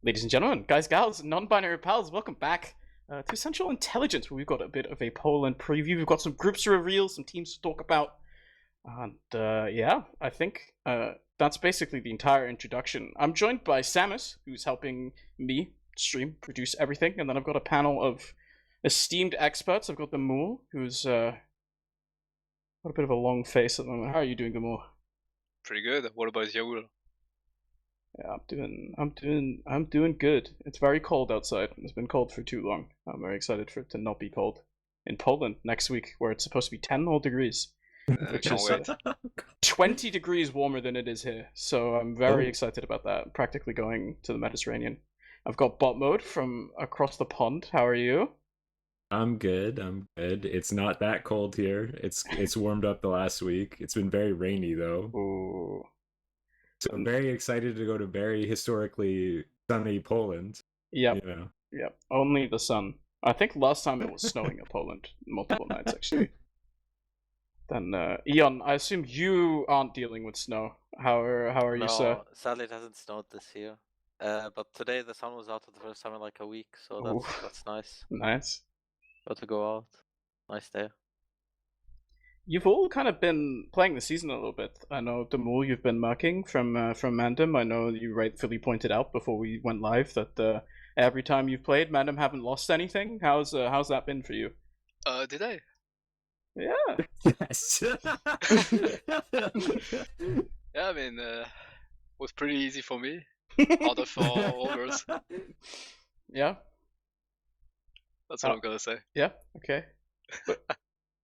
Ladies and gentlemen, guys, gals, non-binary pals, welcome back to Central Intelligence, where we've got a bit of a poLAND preview. We've got some groups to reveal, some teams to talk about, and yeah, I think that's basically the entire introduction. I'm joined by Samus, who's helping me stream, produce everything, and then I've got a panel of esteemed experts. I've got the dmoule, who's got a bit of a long face at the moment. How are you doing, dmoule? Pretty good. What about you? Yeah, I'm doing good. It's very cold outside. It's been cold for too long. I'm very excited for it to not be cold in Poland next week, where it's supposed to be 10 whole degrees, which is 20 degrees warmer than it is here. So I'm very excited about that. Practically going to the Mediterranean. I've got bot mode from across the pond. How are you? I'm good. It's not that cold here. It's warmed up the last week. It's been very rainy though. Ooh. So I'm very excited to go to very historically sunny Poland. Yep. You know. Yep. Only the sun. I think last time it was snowing in Poland multiple nights actually. Then Eon, I assume you aren't dealing with snow. How are you, sir? Sadly it hasn't snowed this year. But today the sun was out for the first time in like a week, so that's nice. Nice. Got to go out. Nice day. You've all kind of been playing the season a little bit. I know dmoule, you've been marking from MANDEM. I know you rightfully pointed out before we went live that every time you've played, MANDEM haven't lost anything. How's that been for you? Did I? Yeah. Yes. Yeah, I mean, was pretty easy for me. Harder for others. Yeah. That's what I'm gonna say. Yeah. Okay. But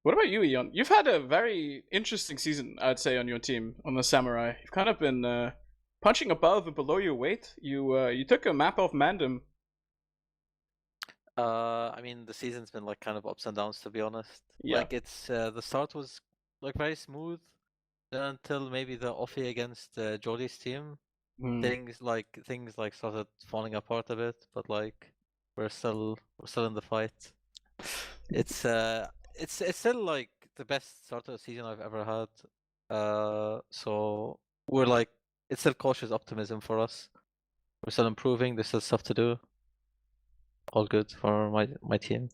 what about you, Eon? You've had a very interesting season, I'd say, on your team, on the Samurai. You've kind of been punching above and below your weight. You took a map off MANDEM. I mean, the season's been like kind of ups and downs, to be honest. Yeah. Like it's the start was like very smooth, then until maybe the offie against Jolly's team, things like started falling apart a bit. But like we're still in the fight. It's still like the best start of the season I've ever had. So we're like, it's still cautious optimism for us. We're still improving. There's still stuff to do. All good for my team.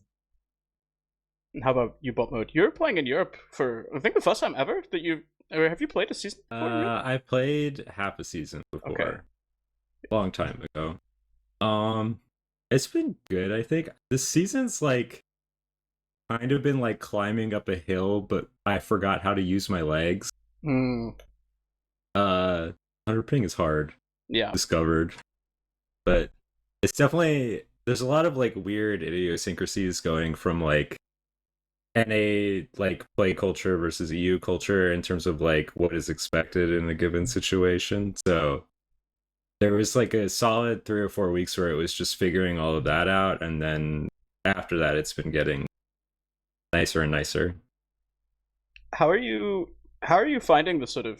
And how about you, bot mode? You're playing in Europe for, I think, the first time ever that you. Or have you played a season before? I played half a season before. Okay. A long time ago. It's been good. I think this season's like kind of been like climbing up a hill, but I forgot how to use my legs. 100 ping is hard. Yeah. Discovered. But it's definitely, there's a lot of like weird idiosyncrasies going from like NA like play culture versus EU culture in terms of like what is expected in a given situation. So there was like a solid 3 or 4 weeks where it was just figuring all of that out, and then after that it's been getting nicer and nicer. How are you finding the sort of,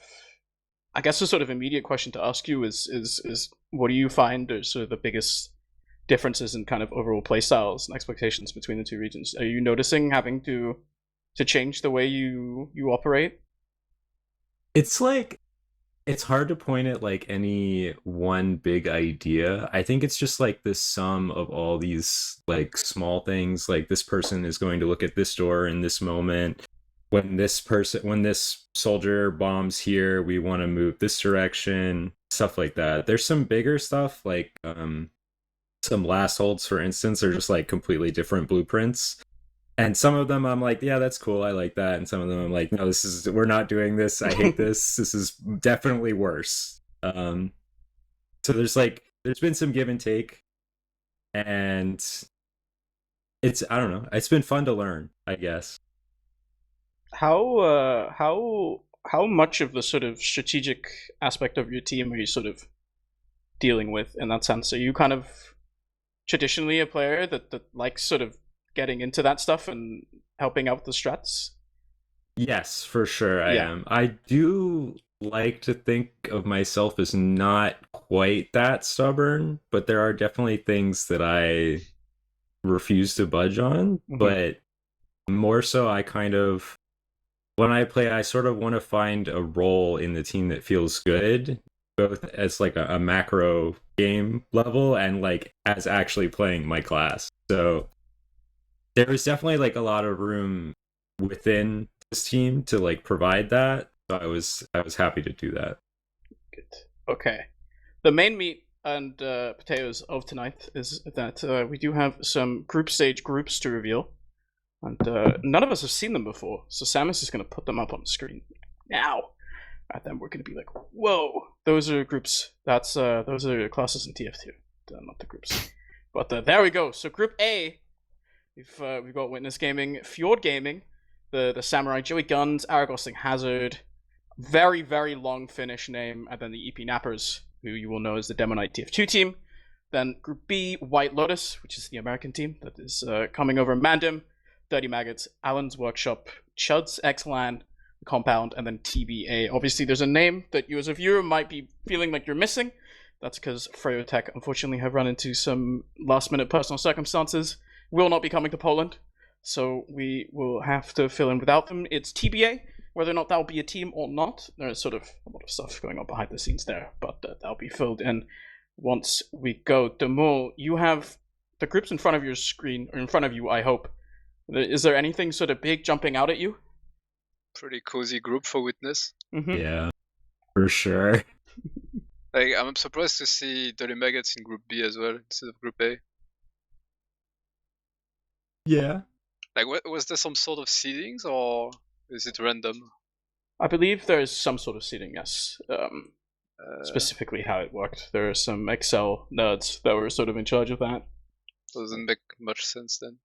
I guess the sort of immediate question to ask you is what do you find are sort of the biggest differences in kind of overall playstyles and expectations between the two regions? Are you noticing having to change the way you operate? It's like, it's hard to point at like any one big idea. I think it's just like the sum of all these like small things. Like this person is going to look at this door in this moment. When this soldier bombs here, we want to move this direction. Stuff like that. There's some bigger stuff like some last holds, for instance, are just like completely different blueprints. And some of them I'm like, yeah, that's cool, I like that. And some of them I'm like, no, we're not doing this. I hate this. This is definitely worse. So there's been some give and take. And I don't know. It's been fun to learn, I guess. How much of the sort of strategic aspect of your team are you sort of dealing with in that sense? Are you kind of traditionally a player that likes sort of getting into that stuff and helping out the strats? Yes, for sure I am. I do like to think of myself as not quite that stubborn, but there are definitely things that I refuse to budge on. But more so, I kind of, when I play, I sort of want to find a role in the team that feels good, both as like a macro game level and like as actually playing my class. So there was definitely like a lot of room within this team to like provide that. So I was happy to do that. Good. Okay. The main meat and potatoes of tonight is that we do have some group stage groups to reveal, and none of us have seen them before. So Samus is going to put them up on the screen now, and then we're going to be like, "Whoa, those are groups. Those are classes in TF2, not the groups." But there we go. So Group A, we've got Witness Gaming, Fjord Gaming, the Samurai, Joey GUNZ, Aragosting Hazard, very very long Finnish name, and then the EP Nappers, who you will know as the Demonite TF2 team. Then Group B, White Lotus, which is the American team that is coming over MANDEM, Dirty Maggots, Alan's Workshop, Chud's X-Lan, Compound, and then TBA. Obviously, there's a name that you as a viewer might be feeling like you're missing. That's because Freyotech, unfortunately, have run into some last-minute personal circumstances, will not be coming to Poland, so we will have to fill in without them. It's TBA. Whether or not that will be a team or not, there's sort of a lot of stuff going on behind the scenes there, but that'll be filled in once we go. dmoule, you have the groups in front of your screen, or in front of you, I hope. Is there anything sort of big jumping out at you? Pretty cozy group for Witness. Mm-hmm. Yeah, for sure. Like, I'm surprised to see Dirty Maggots in Group B as well instead of Group A. Yeah. Like, was there some sort of seedings or is it random? I believe there is some sort of seating, yes. Specifically how it worked. There are some Excel nerds that were sort of in charge of that. Doesn't make much sense then.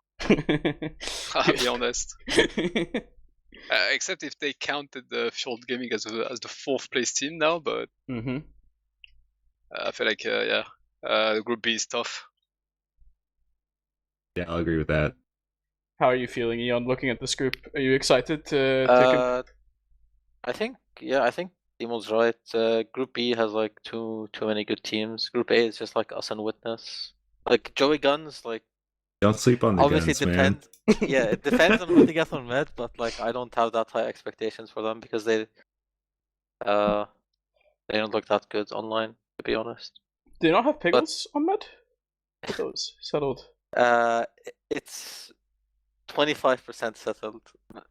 I'll be honest. Except if they counted the Fjord Gaming as the fourth place team now, but Mm-hmm. I feel like Group B is tough. Yeah, I'll agree with that. How are you feeling, Eon, looking at this group? Are you excited to take it? I think Timo's right. Group B has like too many good teams. Group A is just like us and Witness. Like Joey GUNZ, like Don't sleep on the obviously guns, man. Yeah, it depends on who they get on Med, but like I don't have that high expectations for them because they don't look that good online, to be honest. Do you not have Pickles on Med? Those settled. It's 25% settled.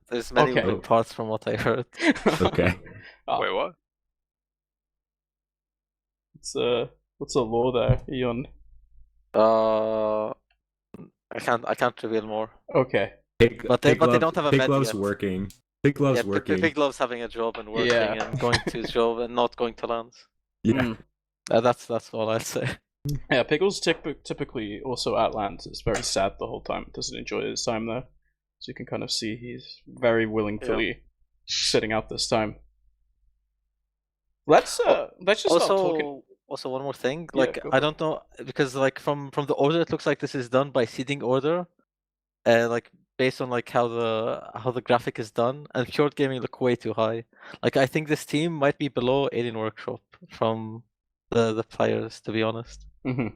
There's many Okay. moving parts from what I heard. Okay. Wait, what? What's the law there, Eon? I can't reveal more. Okay. But they don't have a Big med Glove's yet. working. Big Glove's Yeah, working. Big Glove's having a job and working Yeah. and going to his job and not going to lands. Yeah. That's all I'll say. Yeah, Pickles typically also at Lands is very sad the whole time. Doesn't enjoy his time there. So you can kind of see he's very willingly sitting out this time. Let's just start talking. Also, one more thing. Yeah, Like go for I it. don't know because like from the order, it looks like this is done by seeding order, like based on like how the graphic is done. And Fjord Gaming look way too high. Like I think this team might be below Alien Workshop from the players, to be honest. Mm-hmm.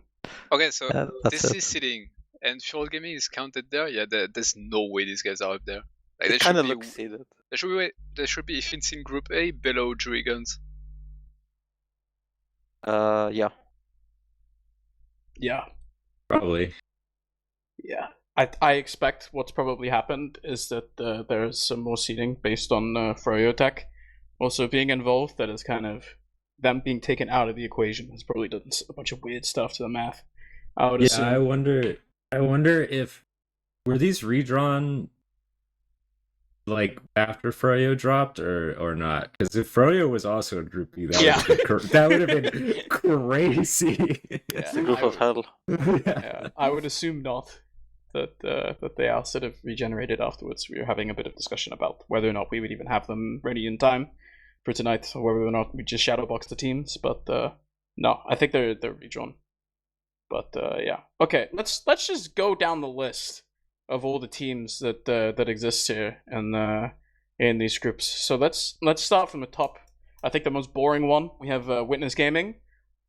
Okay, so That's this it. is sitting, and Fjord Gaming is counted there. Yeah, there's no way these guys are up there. Like, It kind of looks seeded. There should be if it's in Group A below Joey GUNZ. Yeah. Yeah. Probably. Yeah. I expect what's probably happened is that there's some more seeding based on Freyotech also being involved. That is kind of them being taken out of the equation has probably done a bunch of weird stuff to the math. I would assume. I wonder if were these redrawn like after Froyo dropped or not? Because if Froyo was also in Group B, that would have been crazy. It's the group of hell. Yeah, I would assume not. That they are sort of regenerated afterwards. We were having a bit of discussion about whether or not we would even have them ready in time for tonight, or whether or not we just shadowbox the teams. But no, I think they're redrawn. But yeah, okay. Let's just go down the list of all the teams that exist here and in these groups. So let's start from the top. I think the most boring one. We have Witness Gaming.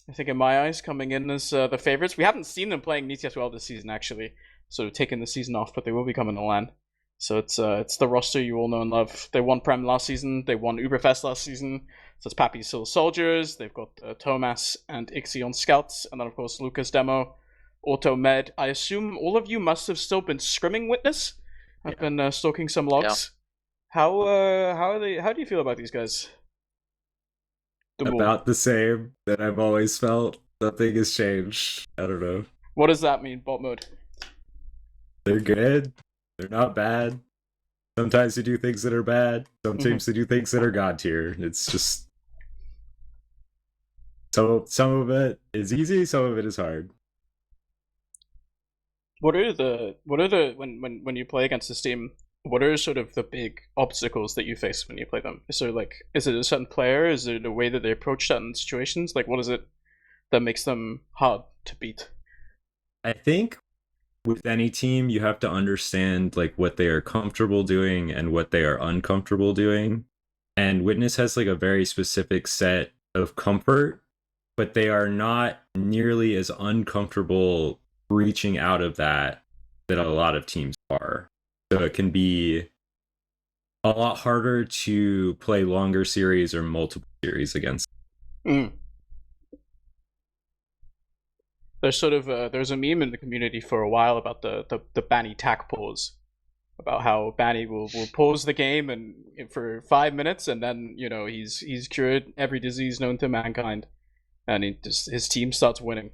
I think in my eyes coming in as the favorites. We haven't seen them playing NTS well this season actually. Sort of taking the season off, but they will be coming to LAN. So it's the roster you all know and love. They won Prem last season. They won Uberfest last season. So it's Pappy Still Soldiers. They've got Thomas and Ixie on Scouts, and then of course Lucas Demo, Auto Med. I assume all of you must have still been scrimming Witness. I've been stalking some logs. How are they? How do you feel about these guys? About the same that I've always felt. Nothing has changed. I don't know. What does that mean, bot mode? They're good. They're not bad. Sometimes they do things that are bad. Sometimes they do things that are god tier. It's just some of it is easy, some of it is hard. What are the when you play against this team? What are sort of the big obstacles that you face when you play them? Is it a certain player? Is it a way that they approach certain situations? Like, what is it that makes them hard to beat? I think with any team, you have to understand like what they are comfortable doing and what they are uncomfortable doing. And Witness has like a very specific set of comfort, but they are not nearly as uncomfortable reaching out of that a lot of teams are. So it can be a lot harder to play longer series or multiple series against. There's sort of there's a meme in the community for a while about the Banny tack pause, about how Banny will pause the game and for 5 minutes, and then he's cured every disease known to mankind, and his team starts winning.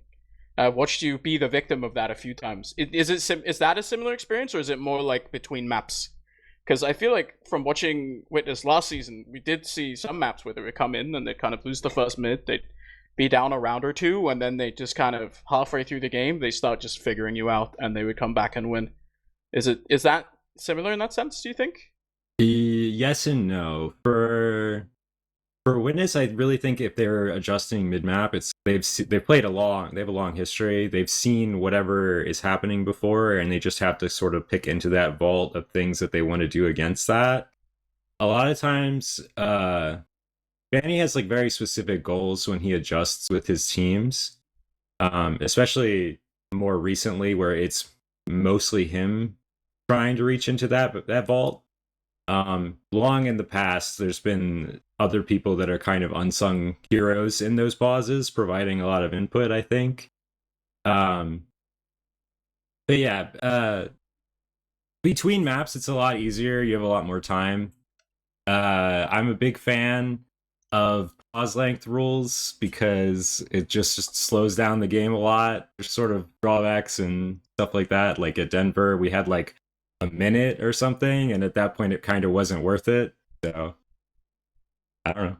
I watched you be the victim of that a few times. Is that a similar experience, or is it more like between maps? Because I feel like from watching Witness last season, we did see some maps where they would come in and they'd kind of lose the first mid, they'd be down a round or two, and then they just kind of halfway through the game, they start just figuring you out, and they would come back and win. Is that similar in that sense, do you think? Yes and no. For Witness, I really think if they're adjusting mid-map, they've they have a long history. They've seen whatever is happening before, and they just have to sort of pick into that vault of things that they want to do against that. A lot of times, Banny has like very specific goals when he adjusts with his teams, especially more recently where it's mostly him trying to reach into that vault. Long in the past, there's been other people that are kind of unsung heroes in those pauses, providing a lot of input, I think. But yeah, between maps, it's a lot easier. You have a lot more time. I'm a big fan of pause length rules because it just slows down the game a lot. There's sort of drawbacks and stuff like that. Like at Denver, we had like a minute or something, and at that point it kind of wasn't worth it. So I don't know.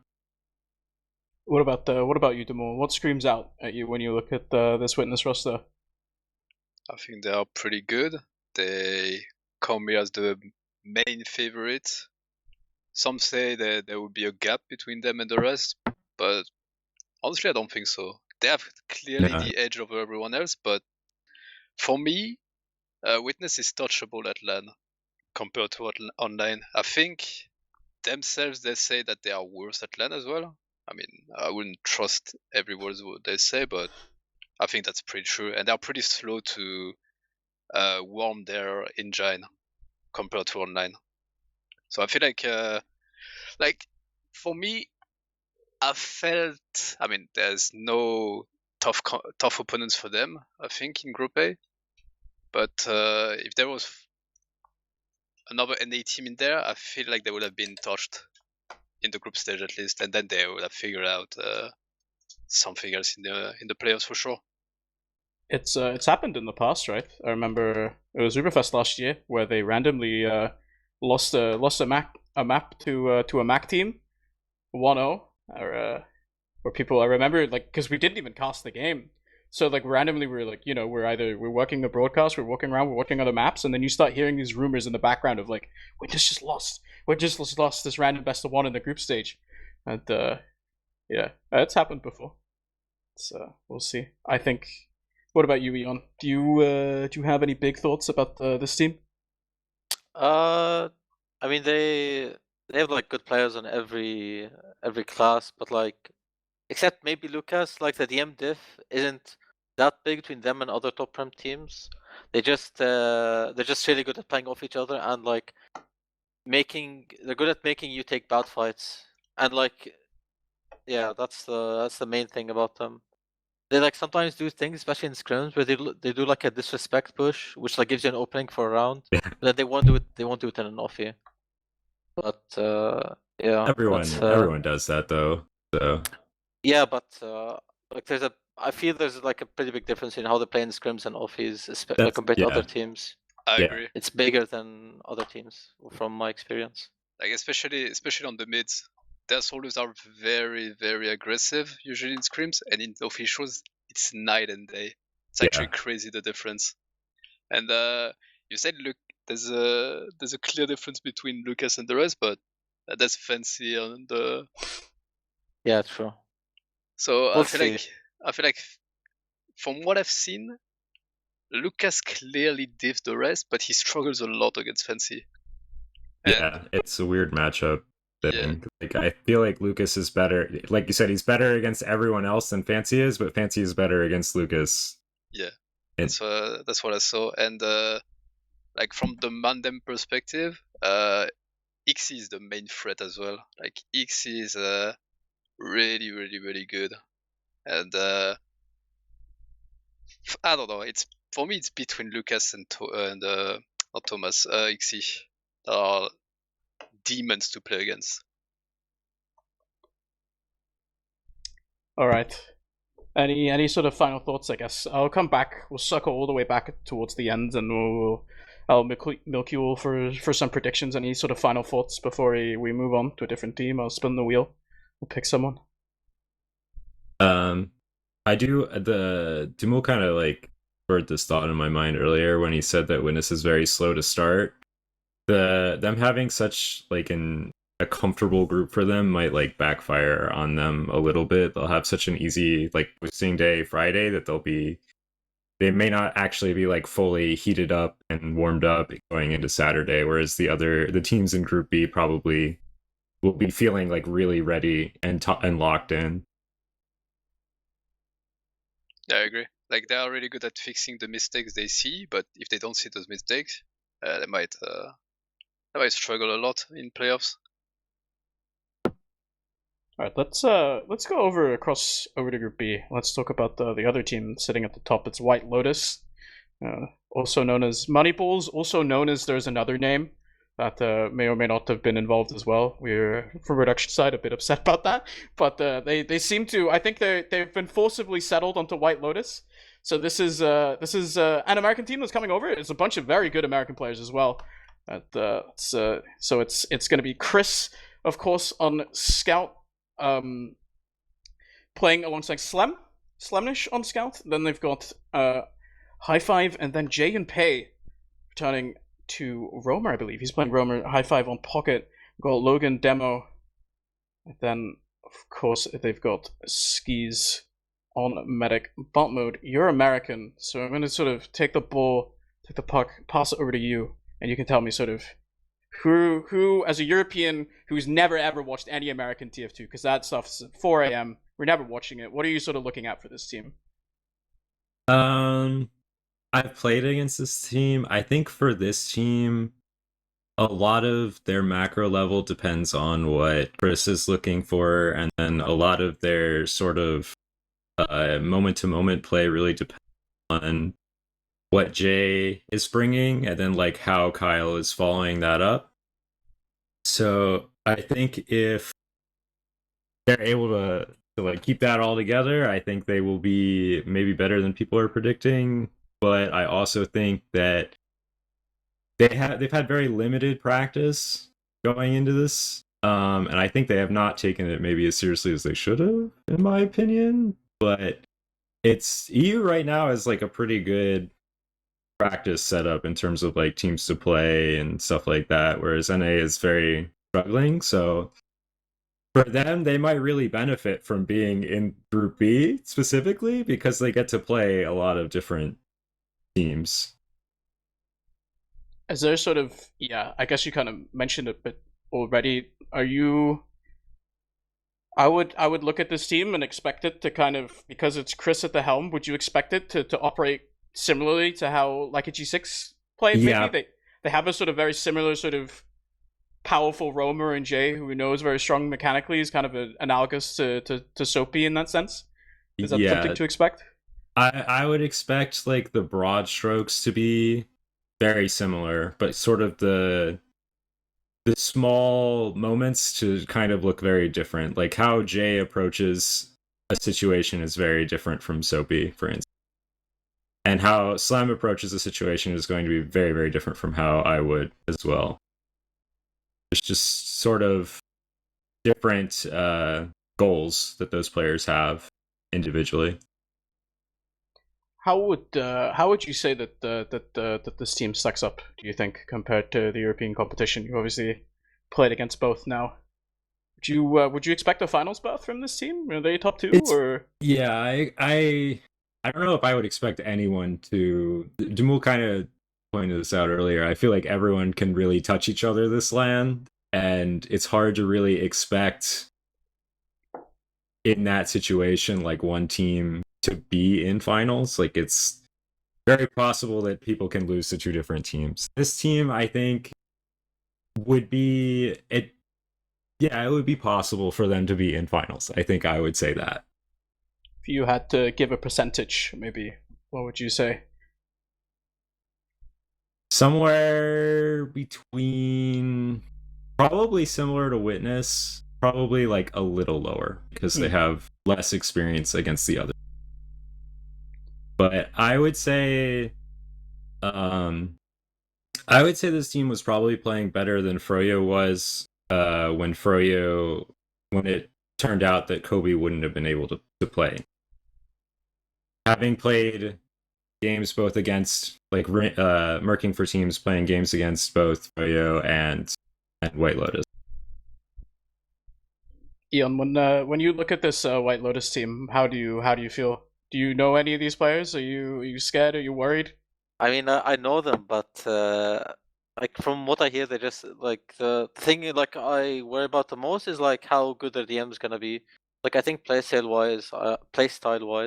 What about you, dmoule? What screams out at you when you look at this Witness roster? I think they are pretty good. They come here as the main favorite. Some say that there will be a gap between them and the rest, but honestly I don't think so. They have clearly the edge over everyone else, but for me, Witness is touchable at LAN compared to online. I think themselves they say that they are worse at LAN as well. I mean, I wouldn't trust every word they say, but I think that's pretty true. And they're pretty slow to warm their engine compared to online. So I feel like for me, I felt. I mean, there's no tough opponents for them. I think in Group A, but if there was another NA team in there, I feel like they would have been touched in the group stage at least, and then they would have figured out something else in the playoffs for sure. It's happened in the past, right? I remember it was Uberfest last year where they randomly lost a map to a MAC team, 1-0, or where people, I remember, like, because we didn't even cast the game, so like randomly we were like, we're working the broadcast, we're walking around, we're watching other maps, and then you start hearing these rumors in the background of like, we just lost this random best of one in the group stage, and yeah, it's happened before. So we'll see. I think. What about you, Eon? Do you have any big thoughts about this team? I mean they have like good players on every class, but like except maybe Lucas, like the DM diff isn't that big between them and other top prem teams. They're just really good at playing off each other and like they're good at making you take bad fights. And like yeah, that's the main thing about them. They like sometimes do things, especially in scrims, where they do like a disrespect push, which like gives you an opening for a round. Yeah. But then they won't do it in an offie. But yeah, Everyone does that though. So yeah, but like I feel there's like a pretty big difference in how they play in scrims and offies compared to other teams. I Yeah. agree. It's bigger than other teams, from my experience. Like especially on the mids, their solos are very, very aggressive usually in scrims, and in officials it's night and day. It's actually crazy the difference. And you said look, there's a clear difference between Lucas and the rest, but that's fancy on the. Yeah, true. So We'll I feel like from what I've seen, Lucas clearly divs the rest, but he struggles a lot against Fancy. Yeah, it's a weird matchup thing. Yeah. Like I feel like Lucas is better. Like you said, he's better against everyone else than Fancy is, but Fancy is better against Lucas. Yeah, that's what I saw. And like from the Mandem perspective, Ixie is the main threat as well. Like Ixie is really, really, really good. And I don't know. It's for me, it's between Lucas and not Thomas, Ixie. Are demons to play against. All right. Any sort of final thoughts? I guess I'll come back. We'll circle all the way back towards the end, and I'll milk you all for some predictions. Any sort of final thoughts before we move on to a different team? I'll spin the wheel. We'll pick someone. I do. The dmoule kind of like spurred this thought in my mind earlier when he said that Witness is very slow to start. Them having such like a comfortable group for them might like backfire on them a little bit. They'll have such an easy like boosting day Friday that they may not actually be like fully heated up and warmed up going into Saturday, whereas the teams in Group B probably will be feeling like really ready and locked in. Yeah, I agree. Like they are really good at fixing the mistakes they see, but if they don't see those mistakes, they might struggle a lot in playoffs. All right, let's go over to Group B. Let's talk about the other team sitting at the top. It's White Lotus, also known as Moneyballs, also known as there's another name that may or may not have been involved as well. We're from production side a bit upset about that, but they seem to. I think they've been forcibly settled onto White Lotus. So this is an American team that's coming over. It's a bunch of very good American players as well. So it's going to be Chris, of course, on Scout, playing alongside Slemnish on Scout. Then they've got High Five, and then Jay and Pei returning to Roamer, I believe. He's playing Roamer. High Five on Pocket. We've got Logan Demo. And then, of course, they've got Skis on Medic bot mode. You're American, so I'm going to sort of take the puck, pass it over to you, and you can tell me sort of who as a European who's never ever watched any American TF2, because that stuff's at 4 a.m. We're never watching it. What are you sort of looking at for this team? I've played against this team. I think for this team, a lot of their macro level depends on what Chris is looking for, and then a lot of their sort of moment-to-moment play really depends on what Jay is bringing, and then like how Kyle is following that up. So I think if they're able to like keep that all together, I think they will be maybe better than people are predicting. But I also think that they've had very limited practice going into this, and I think they have not taken it maybe as seriously as they should have, in my opinion. But it's EU right now is like a pretty good practice setup in terms of like teams to play and stuff like that, whereas NA is very struggling. So for them, they might really benefit from being in Group B specifically because they get to play a lot of different teams. Is there sort of, yeah, I guess you kind of mentioned it, but already, are you I would look at this team and expect it to kind of, because it's Chris at the helm, would you expect it to operate similarly to how like a G6 played? Yeah. Maybe they have a sort of very similar sort of powerful roamer and Jay, who we know is very strong mechanically, is kind of analogous to Soapy in that sense. Is that something Yeah. to expect? I would expect like the broad strokes to be very similar, but sort of the small moments to kind of look very different. Like how Jay approaches a situation is very different from Soapy, for instance. And how Slam approaches a situation is going to be very, very different from how I would as well. There's just sort of different goals that those players have individually. How would you say that this team stacks up? Do you think compared to the European competition? You obviously played against both now. Would you expect a finals berth from this team? Are they top two or? Yeah, I don't know if I would expect anyone to. dmoule kind of pointed this out earlier. I feel like everyone can really touch each other this LAN, and it's hard to really expect in that situation like one team to be in finals. Like it's very possible that people can lose to two different teams. This team, I think, would be it. Yeah, it would be possible for them to be in finals. I think I would say that. If you had to give a percentage, maybe, what would you say? Somewhere between, probably similar to Witness, probably like a little lower because they have less experience against the other. But I would say this team was probably playing better than Froyo was when it turned out that Kobe wouldn't have been able to play. Having played games both against like Merking for teams playing games against both Froyo and White Lotus. Ian, when you look at this White Lotus team, how do you feel? Do you know any of these players? Are you scared? Are you worried? I mean, I know them, but like from what I hear, they just like the thing like I worry about the most is like how good their DM is gonna be. Like I think playstyle wise,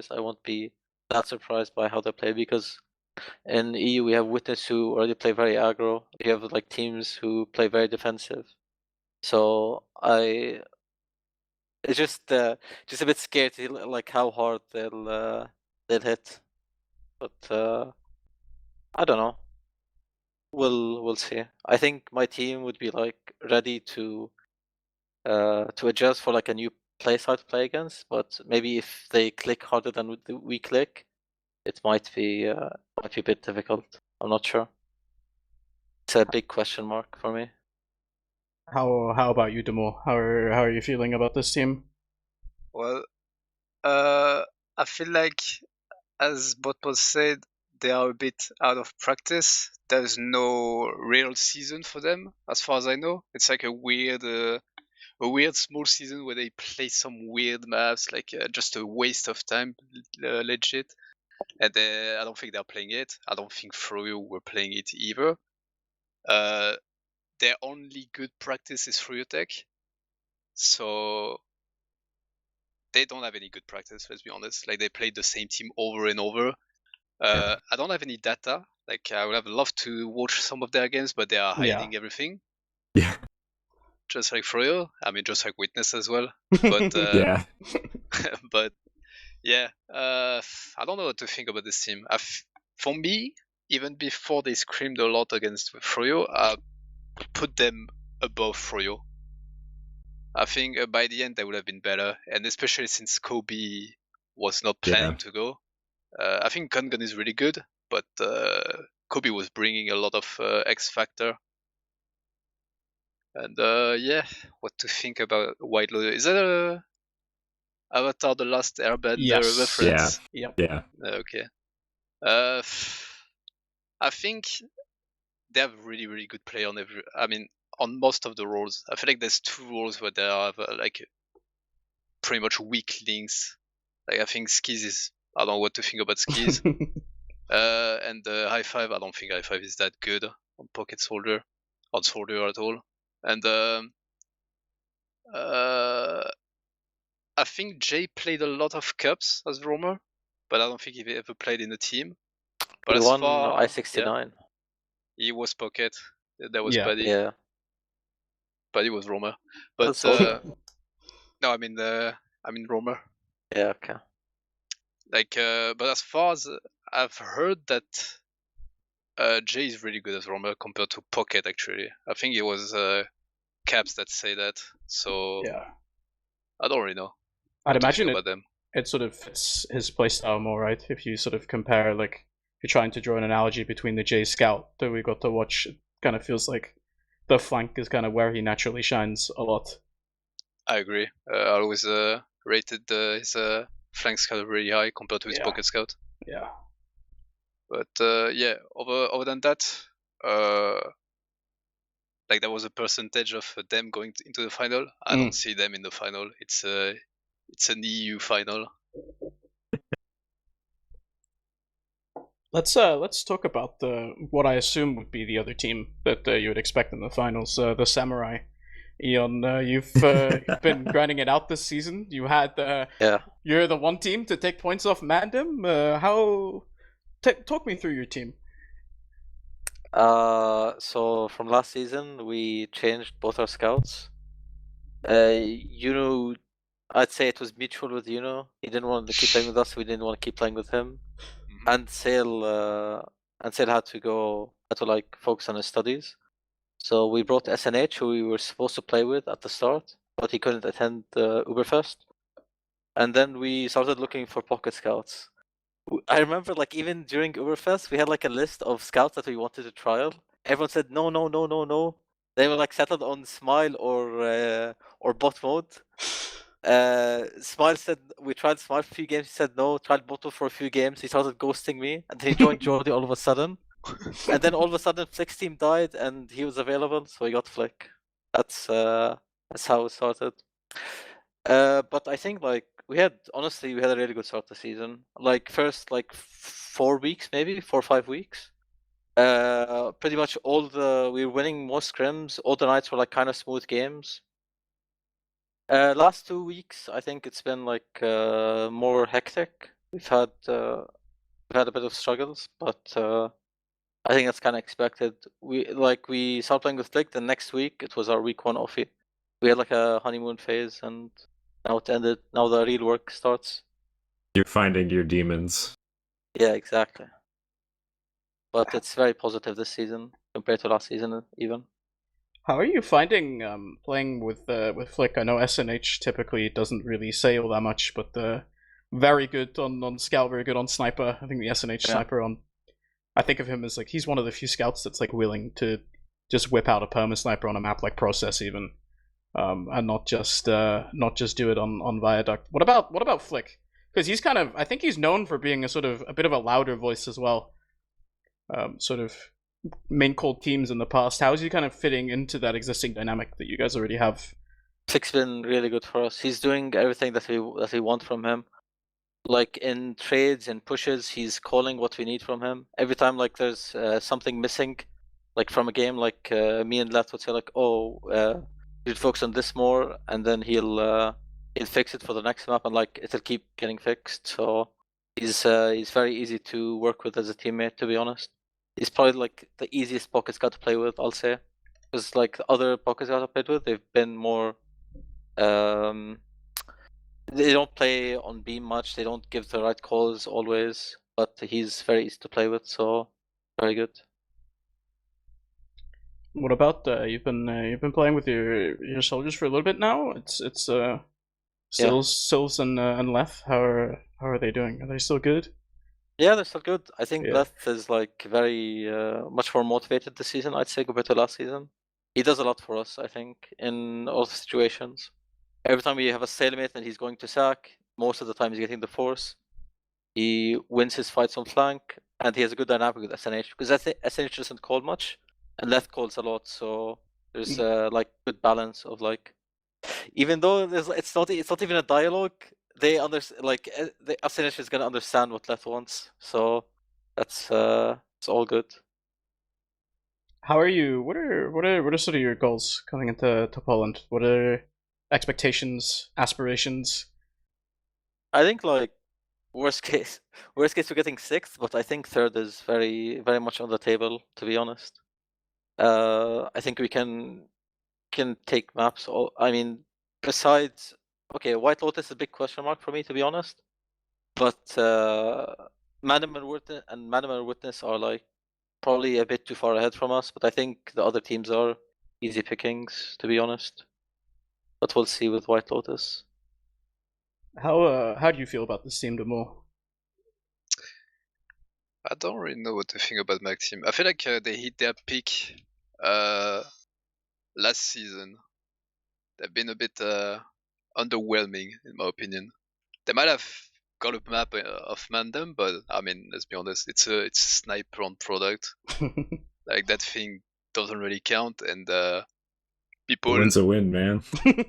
I won't be that surprised by how they play because in EU we have Witness who already play very aggro. We have like teams who play very defensive. So it's just a bit scared to like how hard they'll hit. But I don't know. We'll see. I think my team would be like ready to adjust for like a new playstyle to play against, but maybe if they click harder than we click, it might be a bit difficult. I'm not sure. It's a big question mark for me. How about you, dmoule? How are you feeling about this team? Well, I feel like, as botmode said, they are a bit out of practice. There's no real season for them, as far as I know. It's like a weird small season where they play some weird maps, like just a waste of time, legit. And I don't think they're playing it. I don't think Froyo were playing it either. Their only good practice is Froyo Tech, so they don't have any good practice. Let's be honest. Like they played the same team over and over. I don't have any data. Like I would have loved to watch some of their games, but they are hiding everything. Yeah. Just like Froyo. I mean, just like Witness as well. But yeah. but yeah, I don't know what to think about this team. For me, even before they screamed a lot against Froyo, I put them above Froyo. I think by the end they would have been better, and especially since Kobe was not planning to go. I think GUNZ is really good, but Kobe was bringing a lot of X factor. And yeah, what to think about White Lotus? Is that a Avatar: The Last Airbender reference? Yeah. Okay. I think they have really, really good play on on most of the roles. I feel like there's two roles where they have like pretty much weak links. Like I think Skis is, I don't know what to think about Skis. And High Five, I don't think High Five is that good on Pocket Soldier, on Soldier at all. And think Jay played a lot of cups as roamer, but I don't think he ever played in a team. But He as won far, I-69. he was pocket. That was Yeah. Buddy. Yeah. Buddy was roamer. But That's all. no, I mean roamer. Yeah, okay. Like, but as far as I've heard that Jay is really good as roamer compared to pocket. Actually, I think it was caps that say that. So Yeah. I don't really know. I'd what to imagine feel it, about them. it sort of fits his playstyle more, right? If you sort of compare, like, if you're trying to draw an analogy between the J Scout that we got to watch, it kind of feels like the flank is kind of where he naturally shines a lot. I agree. I always rated his flank scout really high compared to his Yeah. pocket scout. Yeah. But yeah, other than that, like there was a percentage of them going into the final. I don't see them in the final. It's an EU final. Let's talk about what I assume would be the other team that you would expect in the finals, the Samurai. Eon, you've been grinding it out this season. You had Yeah. You're the one team to take points off Mandem. Talk me through your team. So from last season, we changed both our scouts. I'd say it was mutual with Yuno. He didn't want to keep playing with us. We didn't want to keep playing with him. And Sale had to like focus on his studies. So we brought SNH, who we were supposed to play with at the start, but he couldn't attend Uberfest. And then we started looking for pocket scouts. I remember, like, even during Uberfest, we had like a list of scouts that we wanted to trial. Everyone said no, no, no, no, no. They were like settled on Smile or bot mode. Smile said we tried Smile for a few games. He said no. Tried bottle for a few games. He started ghosting me, and then he joined Jordi all of a sudden. And then all of a sudden, Flick's team died, and he was available, so he got Flick. That's how it started. But I think like we had a really good start to the season. Like first 4 weeks, maybe 4 or 5 weeks. Pretty much we were winning most scrims. All the nights were like kind of smooth games. Last 2 weeks, I think it's been like more hectic. We've had a bit of struggles, but I think that's kind of expected. We started playing with Flick. The next week, it was our week 1 offie. We had like a honeymoon phase, and now it ended. Now the real work starts. You're finding your demons. Yeah, exactly. But it's very positive this season compared to last season, even. How are you finding playing with Flick? I know SNH typically doesn't really say all that much, but very good on scout, very good on sniper. I think the SNH sniper on. I think of him as like he's one of the few scouts that's like willing to just whip out a perma sniper on a map like Process even, and not just do it on Viaduct. What about Flick? Because he's kind of, I think he's known for being a bit of a louder voice as well. Sort of main called teams in the past. How is he kind of fitting into that existing dynamic that you guys already have? Flick's been really good for us. He's doing everything that we want from him. Like in trades and pushes, he's calling what we need from him. Every time like there's something missing, like from a game, like me and Let would say like, oh, you should focus on this more, and then he'll fix it for the next map, and like it'll keep getting fixed. So he's very easy to work with as a teammate, to be honest. He's probably like the easiest pocket scout to play with, I'll say, because like other pocket scouts I played with, they've been more. They don't play on beam much. They don't give the right calls always, but he's very easy to play with, so very good. What about you've been playing with your soldiers for a little bit now? It's Sills and Leth. How are they doing? Are they still good? Yeah, they're still good. I think Leth is like very much more motivated this season, I'd say, compared to last season. He does a lot for us, I think, in all situations. Every time we have a stalemate and he's going to sack, most of the time he's getting the force. He wins his fights on flank, and he has a good dynamic with SNH, because SNH doesn't call much, and Leth calls a lot, so there's like good balance of like, even though it's not even a dialogue, they understand, like the SNH is gonna understand what Leth wants, so that's it's all good. How are you? What are sort of your goals coming into Poland? What are expectations, aspirations? I think like worst case we're getting sixth, but I think third is very very much on the table, to be honest. I think we can take maps. I mean, besides, okay, White Lotus is a big question mark for me, to be honest. But MANDEM and Witness are like probably a bit too far ahead from us. But I think the other teams are easy pickings, to be honest. But we'll see with White Lotus. How do you feel about this team, dmoule? I don't really know what to think about Mag Team. I feel like they hit their peak last season. They've been a bit underwhelming, in my opinion. They might have got a map of MANDEM, but I mean, let's be honest, it's a sniper on product. Like that thing doesn't really count, and people. A win's a win, man.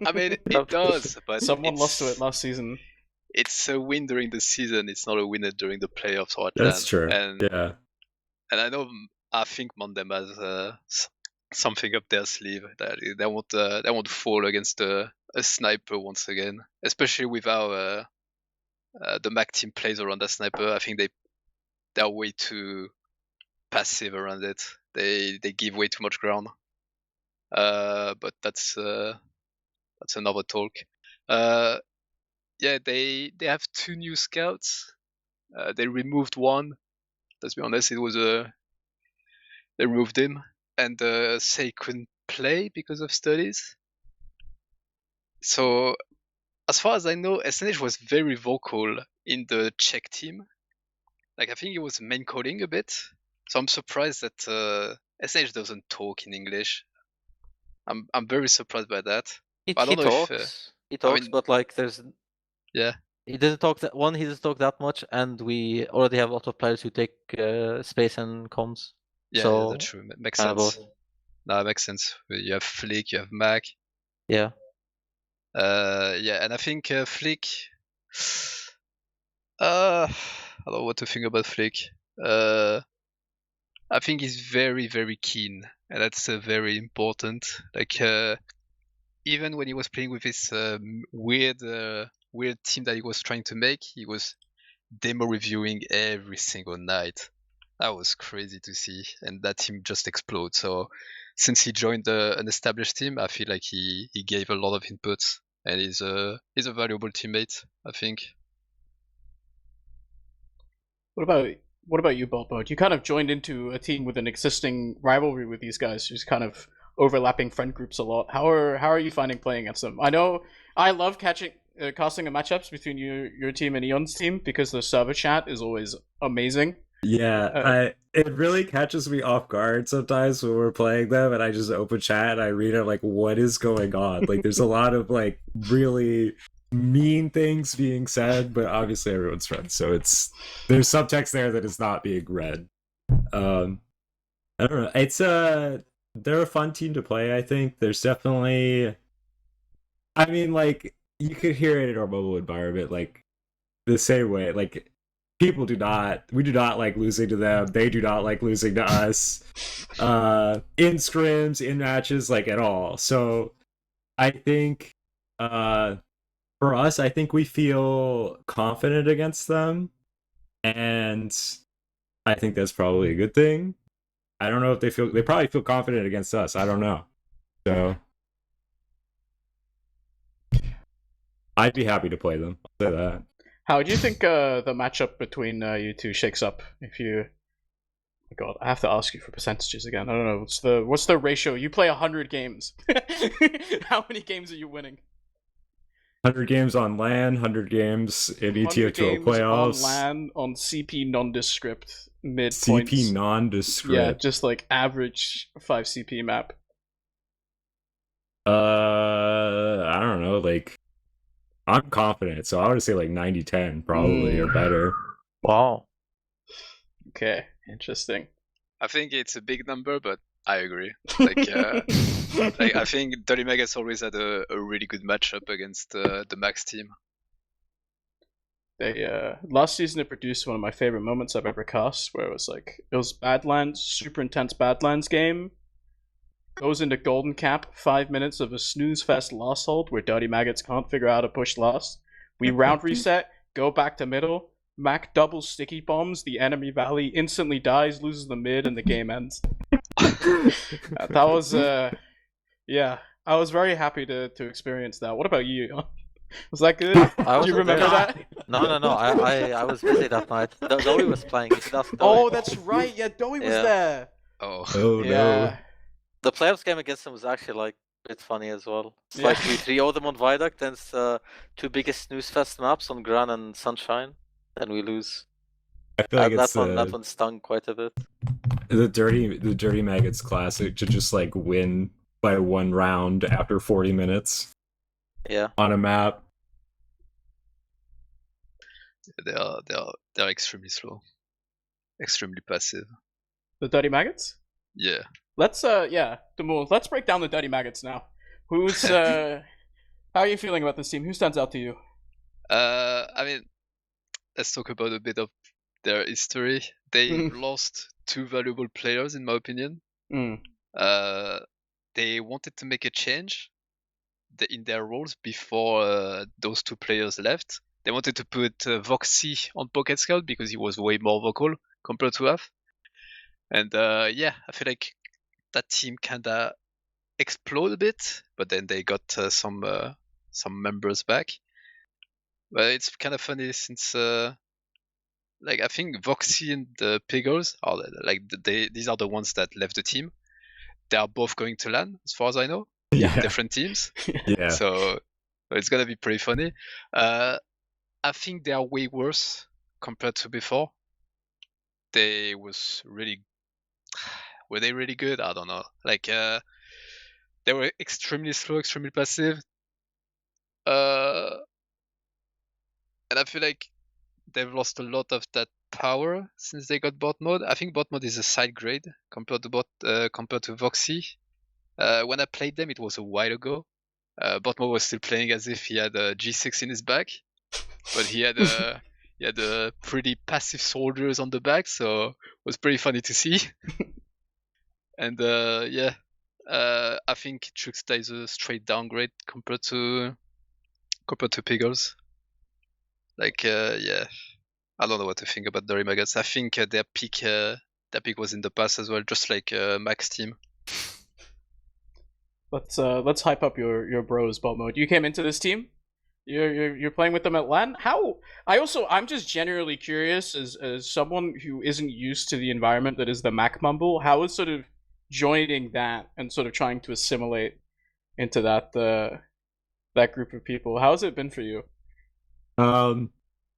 I mean, it does, but someone lost to it last season. It's a win during the season. It's not a winner during the playoffs or That's true. And, yeah. And I think MANDEM has something up their sleeve that they won't fall against a sniper once again, especially with how the Mag team plays around the sniper. I think they're way too passive around it. They give way too much ground. But that's another talk. Yeah, they have 2 new scouts. They removed one. Let's be honest, it was they removed him, and say couldn't play because of studies. So, as far as I know, SNH was very vocal in the Czech team. Like I think he was main calling a bit. So I'm surprised that SNH doesn't talk in English. I'm very surprised by that. He talks, but like there's yeah. He didn't talk that one. He doesn't talk that much, and we already have a lot of players who take space and comms. Yeah, so that's true. Makes sense. No, it makes sense. You have Flick, you have Mag. Yeah. Yeah, and I think Flick. I don't know what to think about Flick. I think he's very, very keen, and that's very important. Like even when he was playing with his weird team that he was trying to make, he was demo reviewing every single night. That was crazy to see, and that team just explodes. So since he joined an established team, I feel like he gave a lot of inputs, and he's a valuable teammate, I think. What about you, botmode? You kind of joined into a team with an existing rivalry with these guys, who's kind of overlapping friend groups a lot. How are you finding playing against them? I know I love casting the matchups between your team and Eon's team because the server chat is always amazing. Yeah, it really catches me off guard sometimes when we're playing them, and I just open chat and I read it like, what is going on? Like, there's a lot of like really mean things being said, but obviously everyone's friends, so there's subtext there that is not being read. I don't know. They're a fun team to play. I think there's definitely. I mean, like you could hear it in our mobile environment, like the same way. Like we do not like losing to them. They do not like losing to us. In scrims, in matches, like at all. So I think for us, I think we feel confident against them, and I think that's probably a good thing. I don't know if they probably feel confident against us. I don't know. So I'd be happy to play them. I'll say that. How do you think the matchup between you two shakes up? If you, God, I have to ask you for percentages again. I don't know. What's the ratio? You play 100 games. How many games are you winning? 100 games on LAN, 100 games in ETO2 playoffs. On LAN, on CP nondescript mid CP points. CP nondescript. Yeah, just like average 5 CP map. I don't know, like I'm confident, so I would say like 90-10 probably or better. Wow. Okay, interesting. I think it's a big number, but I agree. Like, like I think Dirty Maggots always had a really good matchup against the Max team. They last season it produced one of my favorite moments I've ever cast, where it was Badlands, super intense Badlands game. Goes into Golden Cap, 5 minutes of a snooze fest last hold where Dirty Maggots can't figure out how to push last. We round reset, go back to middle. Mac double sticky bombs the enemy valley, instantly dies, loses the mid, and the game ends. That was yeah. I was very happy to experience that. What about you? Was that good? I Do you wasn't remember there. that? No. I was busy that night. Zoe was playing. You should ask Zoe. Oh, that's right. Yeah, Doey was Yeah. there. Oh, Oh Yeah. no. The playoffs game against him was actually like a bit funny as well. It's Yeah. like we 3-0 them on Viaduct, and it's two biggest snooze fest maps on Gran and Sunshine, and we lose. I feel like it's that one stung quite a bit. the dirty Maggots classic to just like win by 1 round after 40 minutes Yeah. on a map. they're extremely slow, extremely passive. The Dirty Maggots? Yeah. Let's dmoule. Let's break down the Dirty Maggots now. Who's how are you feeling about this team? Who stands out to you? I mean, let's talk about a bit of their history. They lost 2 valuable players, in my opinion. Mm. They wanted to make a change in their roles before those 2 players left. They wanted to put Voxy on Pocket Scout because he was way more vocal compared to Af. And yeah, I feel like that team kinda exploded a bit, but then they got some members back. But it's kind of funny since like I think Voxy and the Piggles are like these are the ones that left the team. They are both going to LAN, as far as I know. Yeah. Different teams. Yeah. So it's gonna be pretty funny. I think they are way worse compared to before. They was really were they really good? I don't know. Like they were extremely slow, extremely passive. And I feel like they've lost a lot of that power since they got bot mode. I think bot mode is a side grade compared to Voxy. When I played them, it was a while ago. Bot mode was still playing as if he had a G6 in his back, but he had pretty passive soldiers on the back, so it was pretty funny to see. And yeah, I think Trickster is a straight downgrade compared to Piggles. Like yeah, I don't know what to think about Dirty Maggots. I think their peak was in the past as well, just like Max team. Let's hype up your bros, bot mode. You came into this team. You're playing with them at LAN. How? I'm just generally curious as someone who isn't used to the environment that is the Mac Mumble. How is sort of joining that and sort of trying to assimilate into that that group of people? How has it been for you?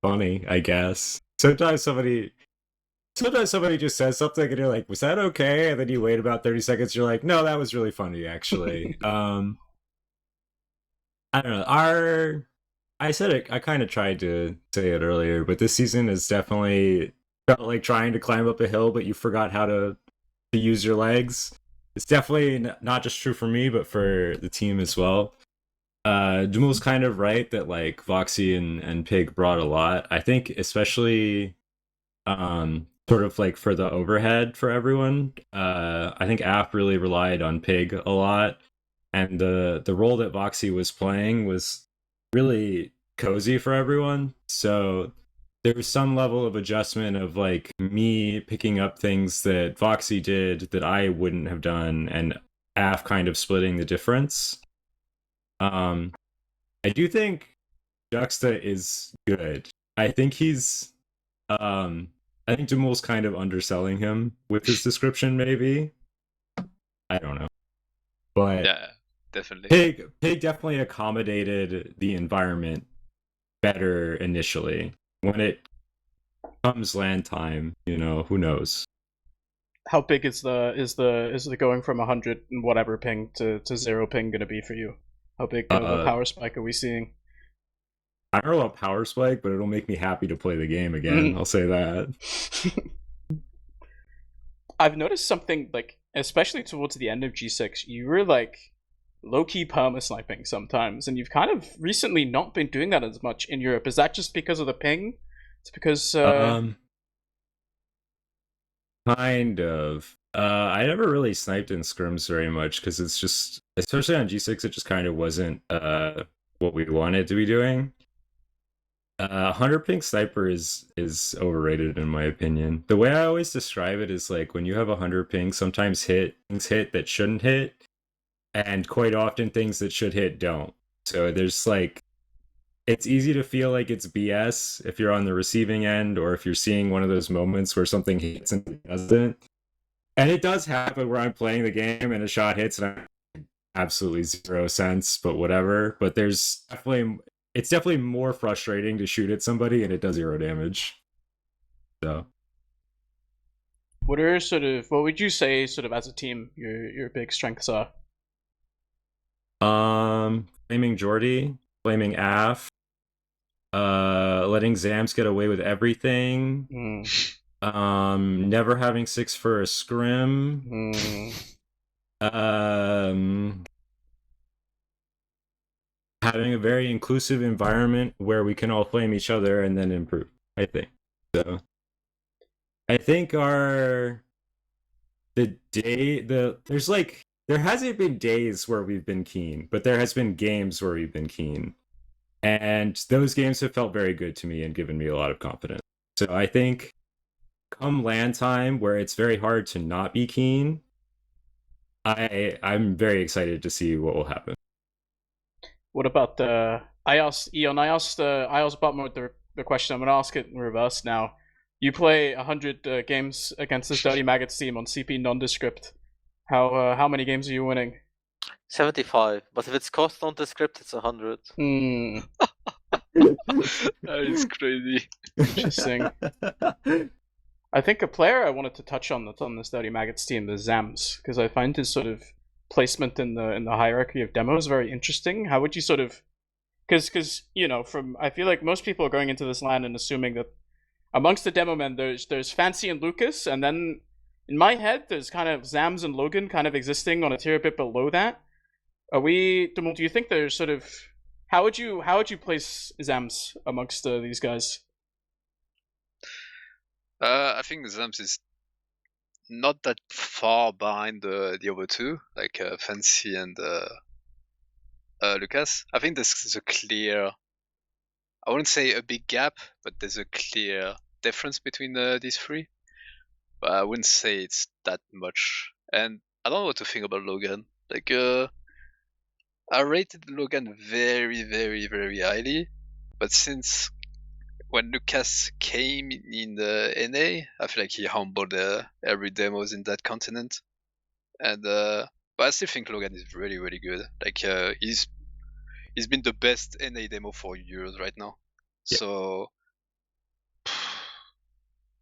Funny, I guess. Sometimes somebody just says something and you're like, was that okay? And then you wait about 30 seconds, you're like, no, that was really funny, actually. I don't know. I said it, I kind of tried to say it earlier, but this season is definitely felt like trying to climb up a hill, but you forgot how to use your legs. It's definitely not just true for me, but for the team as well. dmoule's kind of right that like Voxy and Pig brought a lot. I think especially sort of like for the overhead for everyone. I think App really relied on Pig a lot, and the role that Voxy was playing was really cozy for everyone. So there was some level of adjustment of like me picking up things that Voxy did that I wouldn't have done, and App kind of splitting the difference. I do think Juxta is good. I think he's I think dmoule's kind of underselling him with his description, maybe. I don't know. But yeah, definitely. Pig definitely accommodated the environment better initially. When it comes LAN time, you know, who knows? How big is the going from 100 and whatever ping to 0 ping gonna be for you? How big of a power spike are we seeing? I don't know about power spike, but it'll make me happy to play the game again. I'll say that. I've noticed something, like, especially towards the end of G6, you were like low-key perma sniping sometimes, and you've kind of recently not been doing that as much in Europe. Is that just because of the ping? It's because kind of. I never really sniped in scrims very much because it's just, especially on G6, it just kind of wasn't what we wanted to be doing. 100 ping sniper is overrated in my opinion. The way I always describe it is like when you have 100 ping, sometimes things hit that shouldn't hit, and quite often things that should hit don't. So there's like, it's easy to feel like it's BS if you're on the receiving end, or if you're seeing one of those moments where something hits and it doesn't. And it does happen where I'm playing the game and a shot hits and I'm absolutely 0 cents, but whatever. But it's definitely more frustrating to shoot at somebody and it does 0 damage. So what would you say sort of as a team your big strengths are? Flaming Jordy, flaming Af, letting Zams get away with everything. Never having 6 for a scrim. Having a very inclusive environment where we can all flame each other and then improve, I think. So I think there hasn't been days where we've been keen, but there has been games where we've been keen. And those games have felt very good to me and given me a lot of confidence. So I think come LAN time where it's very hard to not be keen, I'm very excited to see what will happen. What about I asked botmode the question. I'm gonna ask it in reverse now. You play 100 games against this dirty MAGGOTS team on CP nondescript. How many games are you winning? 75, but if it's cost nondescript, it's 100. That is crazy. Interesting. I think a player I wanted to touch on that's on this dirty MAGGOTS team is Zams, because I find his sort of placement in the hierarchy of demos very interesting. How would you sort of, because I feel like most people are going into this LAN and assuming that amongst the demo men there's Fancy and Lucas, and then in my head there's kind of Zams and Logan kind of existing on a tier a bit below that. Do you think there's sort of, how would you place Zams amongst these guys? I think Zams is not that far behind the other two, like Fancy and Lucas. I think there's a clear, I wouldn't say a big gap, but there's a clear difference between these three. But I wouldn't say it's that much. And I don't know what to think about Logan. Like, I rated Logan very, very, very highly, but since when Lucas came in the NA, I feel like he humbled every demos in that continent. And but I still think Logan is really, really good. Like he's been the best NA demo for years right now. Yeah. So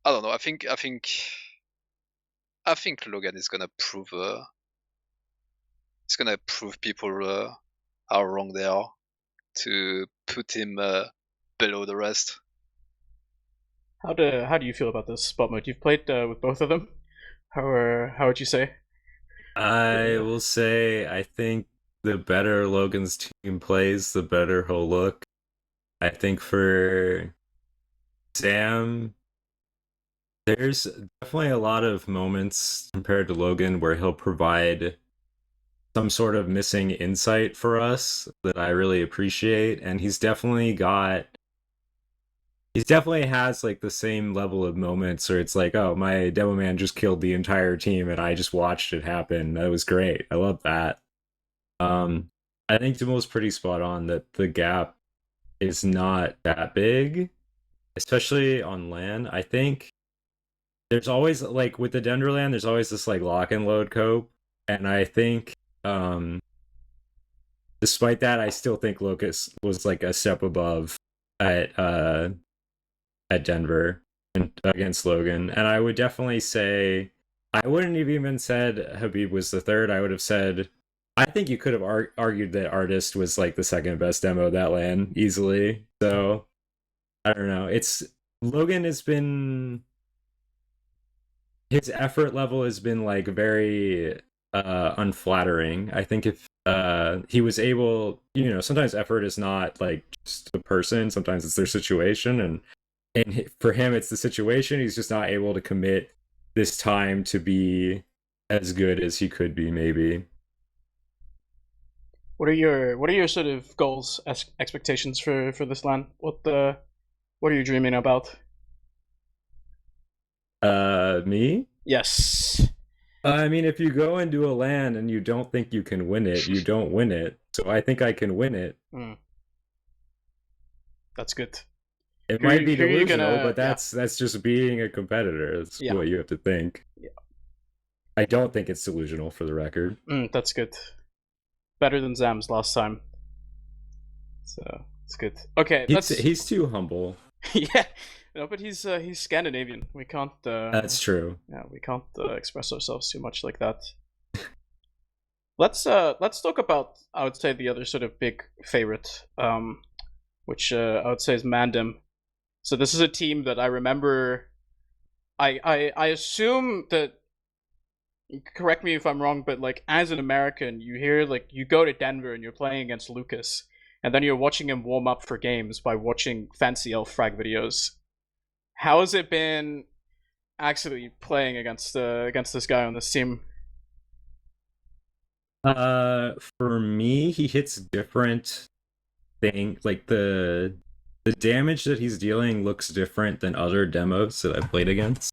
I don't know. I think Logan is gonna prove people how wrong they are to put him below the rest. How do you feel about this, botmode? You've played with both of them. How would you say? I will say I think the better Logan's team plays, the better he'll look. I think for Sam, there's definitely a lot of moments compared to Logan where he'll provide some sort of missing insight for us that I really appreciate, and he's definitely has like the same level of moments where it's like, oh, my demo man just killed the entire team and I just watched it happen. That was great. I love that. I think dmoule is pretty spot on that the gap is not that big, especially on LAN. I think there's always, like with the Denver LAN, there's always this like lock and load cope, and I think despite that, I still think Lucas was like a step above at Denver and against Logan. And I would definitely say, I wouldn't have even said Habib was the third. I would have said, I think you could have argued that Artist was like the second best demo of that LAN easily. So I don't know. Logan has been, his effort level has been like very unflattering. I think if he was able, sometimes effort is not like just a person, sometimes it's their situation, and for him it's the situation. He's just not able to commit this time to be as good as he could be, maybe. What are your sort of goals, expectations for this LAN? What are you dreaming about? Me? Yes. I mean, if you go into a LAN and you don't think you can win it, you don't win it. So I think I can win it. That's good. It might be who are you delusional, gonna? but that's just being a competitor. That's Yeah. what you have to think. Yeah. I don't think it's delusional, for the record. That's good. Better than Zam's last time. So it's good. Okay, He's too humble. Yeah, no, but he's Scandinavian. We can't. That's true. Yeah, we can't express ourselves too much like that. Let's talk about, I would say, the other sort of big favorite, which I would say is MANDEM. So this is a team that I remember. I assume that. Correct me if I'm wrong, but like as an American, you hear like you go to Denver and you're playing against Lucas, and then you're watching him warm up for games by watching Fancy Elf frag videos. How has it been actually playing against this guy on this team? For me, he hits different things. Like the damage that he's dealing looks different than other demos that I've played against.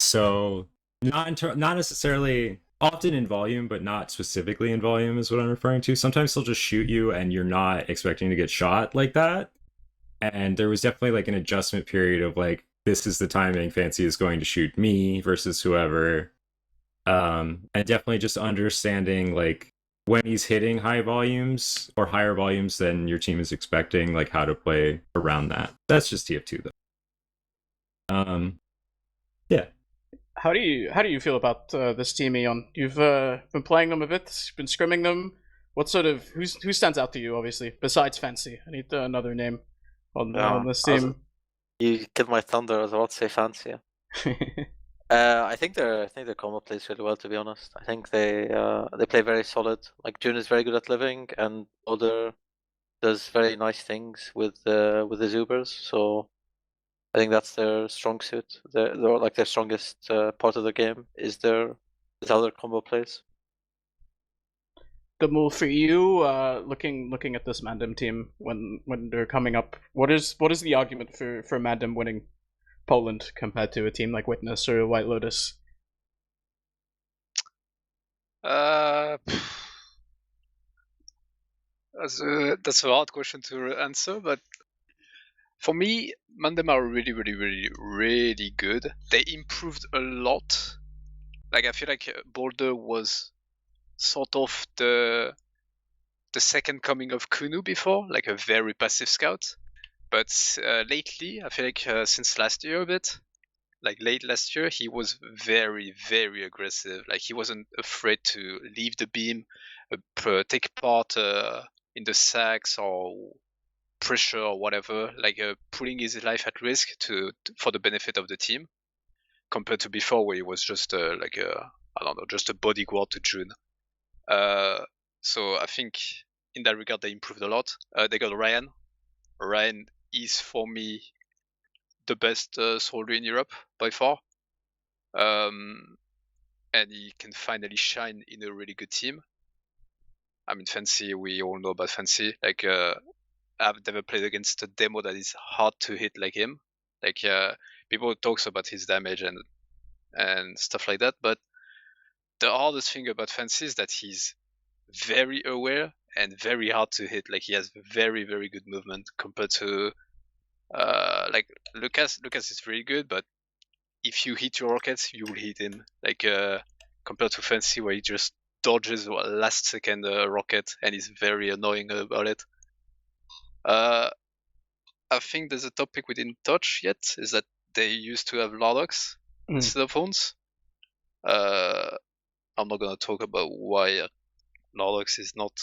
So not necessarily often in volume, but not specifically in volume is what I'm referring to. Sometimes he'll just shoot you and you're not expecting to get shot like that. And there was definitely like an adjustment period of like, this is the timing Fancy is going to shoot me versus whoever. And definitely just understanding like when he's hitting high volumes or higher volumes than your team is expecting, like how to play around that. That's just TF2 though. Yeah. How do you feel about this team, Eon? You've been playing them a bit, been scrimming them. What sort of who stands out to you? Obviously, besides Fancy, I need another name on this team. You killed my thunder. I was about to say Fancy. I think their combo plays really well. To be honest, I think they play very solid. Like June is very good at living, and Oder does very nice things with the Zubers. So I think that's their strong suit. They're like their strongest part of the game is their other combo plays. dmoule, for you, looking at this MANDEM team when they're coming up, what is the argument for MANDEM winning Poland compared to a team like Witness or White Lotus? That's a hard question to answer, but for me, MANDEM are really, really, really, really good. They improved a lot. Like I feel like Boulder was sort of the second coming of Kunu before, like a very passive scout. But lately, I feel like since last year a bit, like late last year, he was very, very aggressive. Like he wasn't afraid to leave the beam, take part in the sacks or pressure or whatever, like putting his life at risk for the benefit of the team, compared to before where he was just like I don't know, just a bodyguard to June. So I think in that regard they improved a lot. They got Ryan. Ryan is for me the best soldier in Europe by far. And he can finally shine in a really good team. I mean, Fancy, we all know about Fancy. Like, I've never played against a demo that is hard to hit like him. Like, people talks about his damage and stuff like that, but the hardest thing about Fancy is that he's very aware and very hard to hit. Like, he has very, very good movement compared to like Lucas. Lucas is very good, but if you hit your rockets, you will hit him. Like compared to Fancy, where he just dodges a last second rocket and is very annoying about it. I think there's a topic we didn't touch yet, is that they used to have Lardox instead of Hones. I'm not gonna talk about why Lardox is not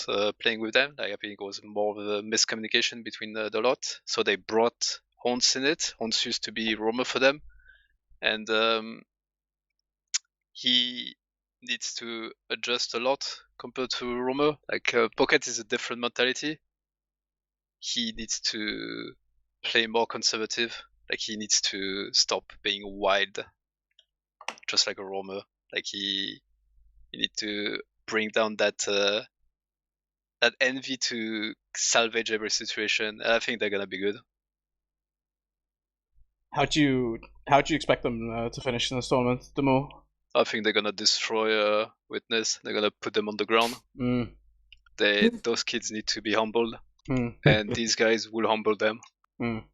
playing with them. Like, I think it was more of a miscommunication between the lot. So they brought Hones in it. Hones used to be roamer for them, and he needs to adjust a lot compared to roamer. Like Pocket is a different mentality. He needs to play more conservative. Like he needs to stop being wild, just like a roamer. Like he need to bring down that envy to salvage every situation. And I think they're gonna be good. How do you expect them to finish in this tournament, dmoule? I think they're gonna destroy Witness. They're gonna put them on the ground. Mm. Those kids need to be humbled, Mm. and these guys will humble them. Mm.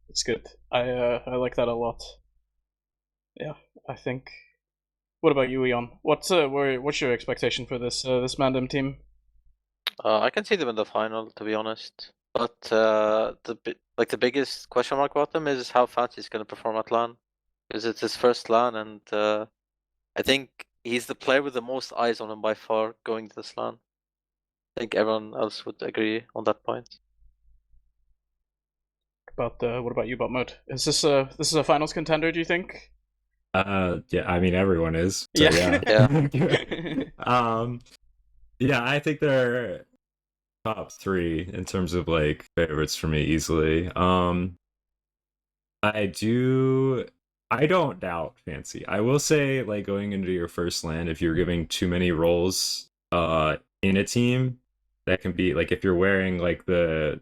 It's good. I like that a lot. Yeah, I think. What about you, Eon? What's your expectation for this MANDEM team? I can see them in the final, to be honest. But the biggest question mark about them is how fast he's going to perform at LAN, because it's his first LAN, and I think he's the player with the most eyes on him by far going to this LAN. I think everyone else would agree on that point. What about you, botmode? Is this a finals contender? Do you think? Yeah, I mean everyone is. So Yeah. Yeah, I think they're top 3 in terms of like favorites for me easily. I don't doubt Fancy. I will say, like, going into your first LAN, if you're giving too many roles in a team, that can be like if you're wearing like the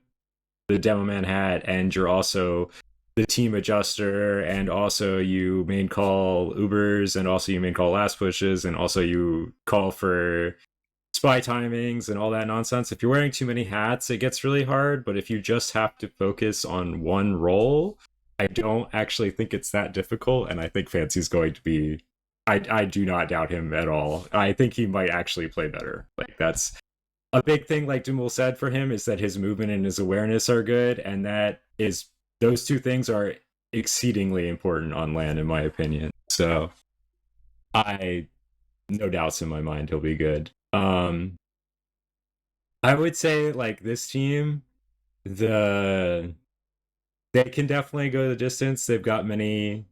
demo man hat and you're also the team adjuster, and also you main call Ubers, and also you main call last pushes, and also you call for spy timings and all that nonsense. If you're wearing too many hats, it gets really hard. But if you just have to focus on one role, I don't actually think it's that difficult. And I think Fancy's going to be, I do not doubt him at all. I think he might actually play better. Like, that's a big thing, like dmoule said, for him, is that his movement and his awareness are good. And those 2 things are exceedingly important on LAN, in my opinion. So no doubts in my mind he'll be good. I would say, like, this team, they can definitely go the distance. They've got many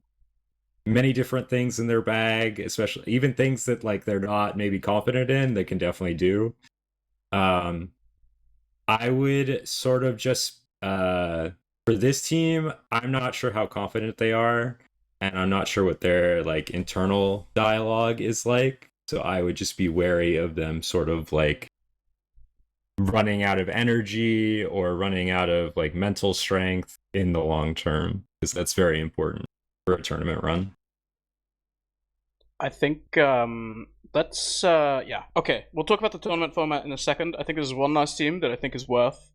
different things in their bag, especially even things that like they're not maybe confident in, they can definitely do. I would sort of just for this team, I'm not sure how confident they are, and I'm not sure what their like internal dialogue is like. So I would just be wary of them sort of like running out of energy or running out of like mental strength in the long term, because that's very important for a tournament run. I think let's yeah, okay. We'll talk about the tournament format in a second. I think there's one last team that I think is worth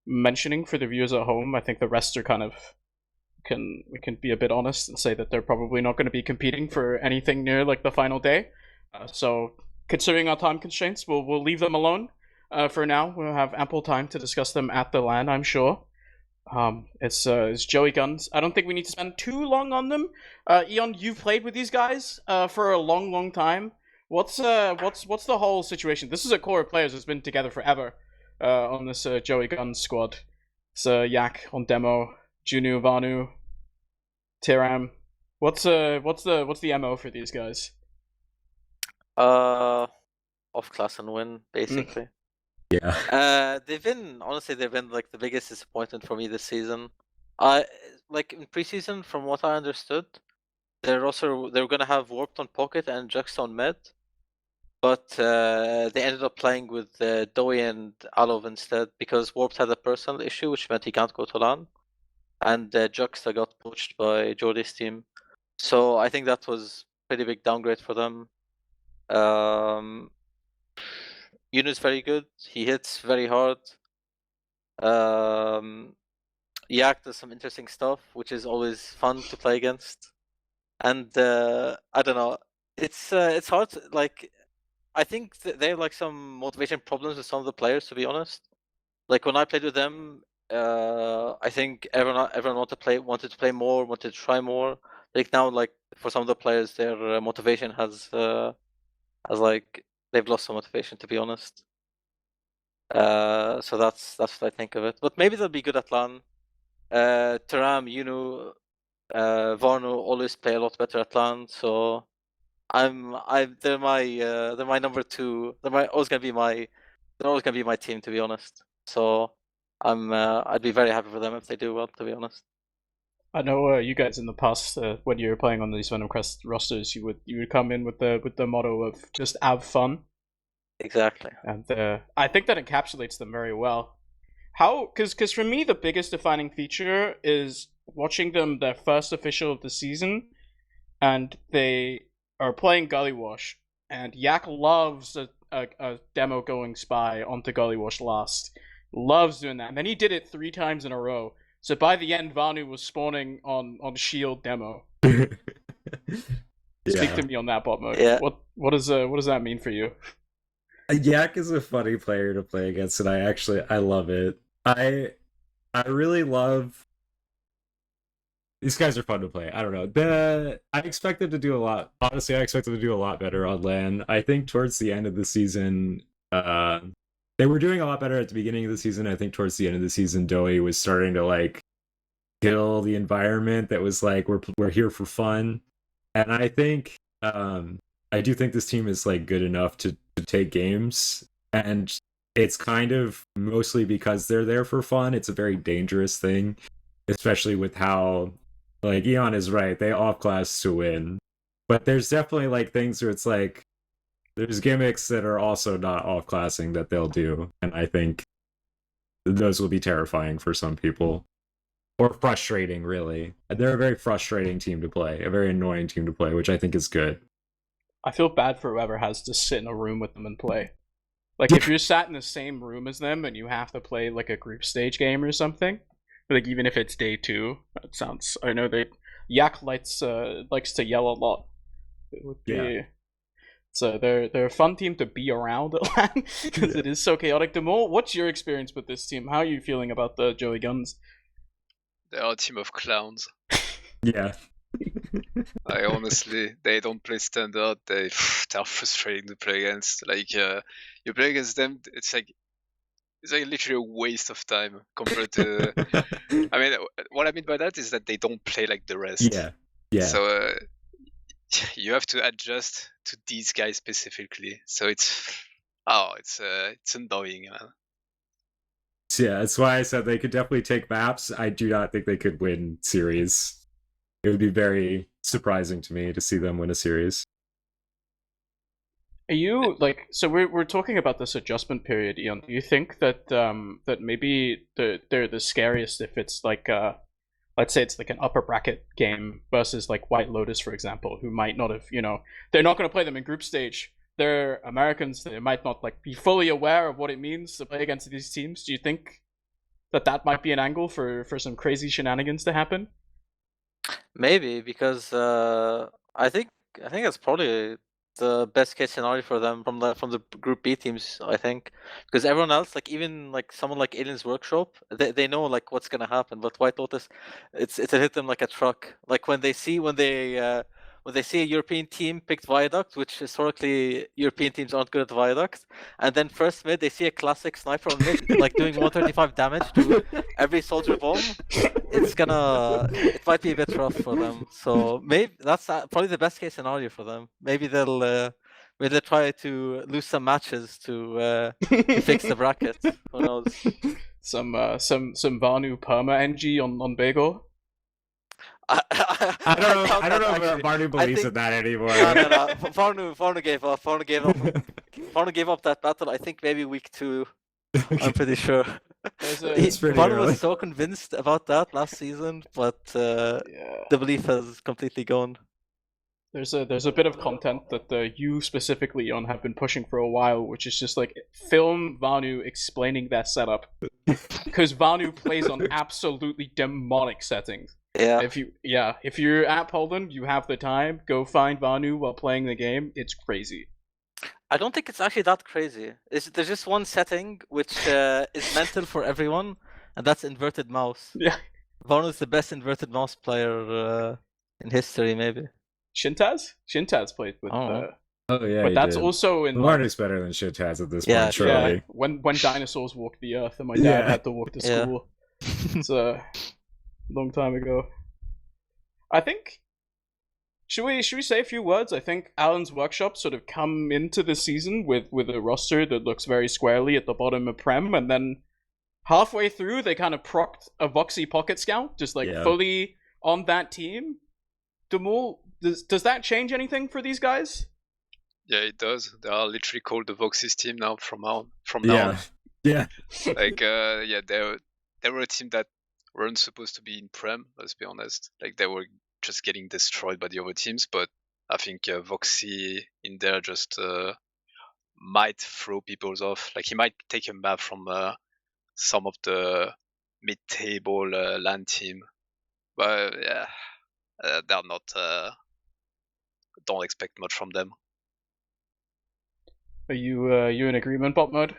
mentioning for the viewers at home. I think the rest are kind of we can be a bit honest and say that they're probably not going to be competing for anything near like the final day. So considering our time constraints, we'll leave them alone for now. We'll have ample time to discuss them at the LAN, I'm sure. It's Joey GUNZ. I don't think we need to spend too long on them. Eon, you've played with these guys for a long time. What's the whole situation? This is a core of players that's been together forever on this Joey GUNZ squad. It's Yak on demo, Junu, Vanu, Tiram. What's the MO for these guys? Off class and win, basically. Yeah. They've been like the biggest disappointment for me this season. I like in preseason, from what I understood, they're gonna have Warped on Pocket and Jux on Mid, but they ended up playing with Doi and Alov instead, because Warped had a personal issue, which meant he can't go to LAN, and Juxta got poached by Jordy's team. So I think that was a pretty big downgrade for them. Yunu's very good. He hits very hard. Yak does some interesting stuff, which is always fun to play against. And I don't know. It's hard to, like, I think they have like some motivation problems with some of the players, to be honest. Like when I played with them, I think everyone wanted to play more, wanted to try more. Like now, like for some of the players, their motivation has like they've lost some motivation, to be honest. So that's what I think of it. But maybe they'll be good at LAN. Taram, Yunu, Varno always play a lot better at LAN. So they're my number 2. They're always gonna be my team, to be honest. So I'd be very happy for them if they do well, to be honest. I know you guys in the past, when you were playing on these Venom Crest rosters, you would come in with the motto of just have fun. Exactly. And I think that encapsulates them very well. Because for me, the biggest defining feature is watching them their first official of the season, and they are playing Gullywash, and Yak loves a demo going spy onto Gullywash last. Loves doing that. And then he did it 3 times in a row. So by the end, Vanu was spawning on Shield demo. Speak to me on that bot mode. Yeah. What does that mean for you? Yak is a funny player to play against, and I love it. I really love these guys are fun to play. I don't know. I expected to do a lot. Honestly, I expected to do a lot better on LAN. I think towards the end of the season, they were doing a lot better at the beginning of the season. I think towards the end of the season, Doey was starting to like kill the environment that was like we're here for fun. And I think I do think this team is like good enough to take games, and it's kind of mostly because they're there for fun. It's a very dangerous thing, especially with how, like, Eon is right, they off-class to win. But there's definitely like things where it's like there's gimmicks that are also not off-classing that they'll do, and I think those will be terrifying for some people. Or frustrating, really. They're a very frustrating team to play, a very annoying team to play, which I think is good. I feel bad for whoever has to sit in a room with them and play. Like, if you're sat in the same room as them and you have to play, like, a group stage game or something, like, even if it's day 2, that sounds... I know Yak likes to yell a lot. It would be... Yeah. So they're a fun team to be around at LAN, because it is so chaotic. dmoule, what's your experience with this team? How are you feeling about the Joey GUNZ? They are a team of clowns. Yeah. I honestly, they don't play standard. They're frustrating to play against. Like, you play against them, it's like literally a waste of time compared to. I mean, what I mean by that is that they don't play like the rest. Yeah. So you have to adjust to these guys specifically. So it's annoying, man. Yeah, that's why I said they could definitely take maps. I do not think they could win series. It would be very surprising to me to see them win a series. Are you like, so we're talking about this adjustment period, Eon? Do you think that that maybe they're the scariest if it's like let's say it's like an upper bracket game versus like White Lotus, for example, who might not have, they're not going to play them in group stage. They're Americans. They might not like be fully aware of what it means to play against these teams. Do you think that might be an angle for some crazy shenanigans to happen? Maybe, because I think that's probably the best case scenario for them from the Group B teams. I think, because everyone else, like even like someone like Alien's Workshop, they know like what's gonna happen. But White Lotus, it's hit them like a truck. Like when they see a European team picked Viaduct, which historically European teams aren't good at Viaduct, and then first mid they see a classic sniper on mid like doing 135 damage to every soldier bomb. It might be a bit rough for them. So maybe that's probably the best case scenario for them. Maybe they'll try to lose some matches to fix the bracket. Who knows? Some Vanu perma NG on Bagel. I don't know if Vanu believes in that anymore. No. Vanu gave up. Vanu gave up that battle. I think maybe week 2. Okay. I'm pretty sure. Vanu was so convinced about that last season, but the belief has completely gone. There's a bit of content that you specifically on have been pushing for a while, which is just like film Vanu explaining their setup, because Vanu plays on absolutely demonic settings. Yeah. If you're at Poland, you have the time, go find Vanu while playing the game. It's crazy. I don't think it's actually that crazy. There's just one setting which is mental for everyone, and that's inverted mouse. Yeah. Vanu is the best inverted mouse player in history, maybe. Shintaz played with. Oh yeah, but that's also in. Vanu's better than Shintaz at this point, surely. Yeah. When dinosaurs walked the earth, and my dad had to walk to school. It's a long time ago. I think. Should we say a few words? I think Alan's Workshop sort of come into the season with a roster that looks very squarely at the bottom of Prem, and then halfway through they kind of procced a Voxy Pocket Scout, just like fully on that team. dmoule, does that change anything for these guys? Yeah, it does. They are literally called the Voxys team now from now on. Yeah. Like, yeah, they were a team that weren't supposed to be in Prem. Let's be honest. Like, they were just getting destroyed by the other teams. But I think Voxy in there just might throw people off. Like, he might take a map from some of the mid-table LAN team. But yeah, they're not. Don't expect much from them. Are you in agreement, botmode?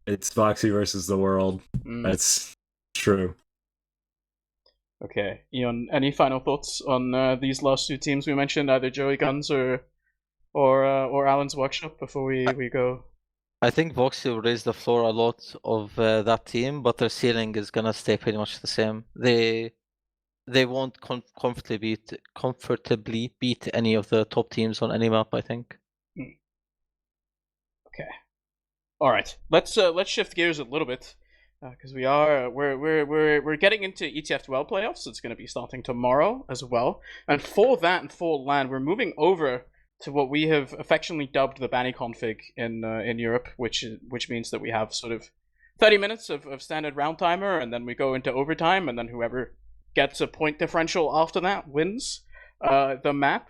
It's Foxy versus the world. Mm. That's true. Okay, Ian, any final thoughts on these last two teams we mentioned, either Joey GUNZ or Alan's Workshop, before we go? I think Voxy will raise the floor a lot of that team, but their ceiling is gonna stay pretty much the same. They won't comfortably beat any of the top teams on any map, I think. Okay. All right. Let's shift gears a little bit, because we're getting into ETF 12 playoffs. It's going to be starting tomorrow as well, and for that and for LAN, we're moving over to what we have affectionately dubbed the Banny config in Europe, which means that we have sort of 30 minutes of standard round timer, and then we go into overtime, and then whoever gets a point differential after that wins the map.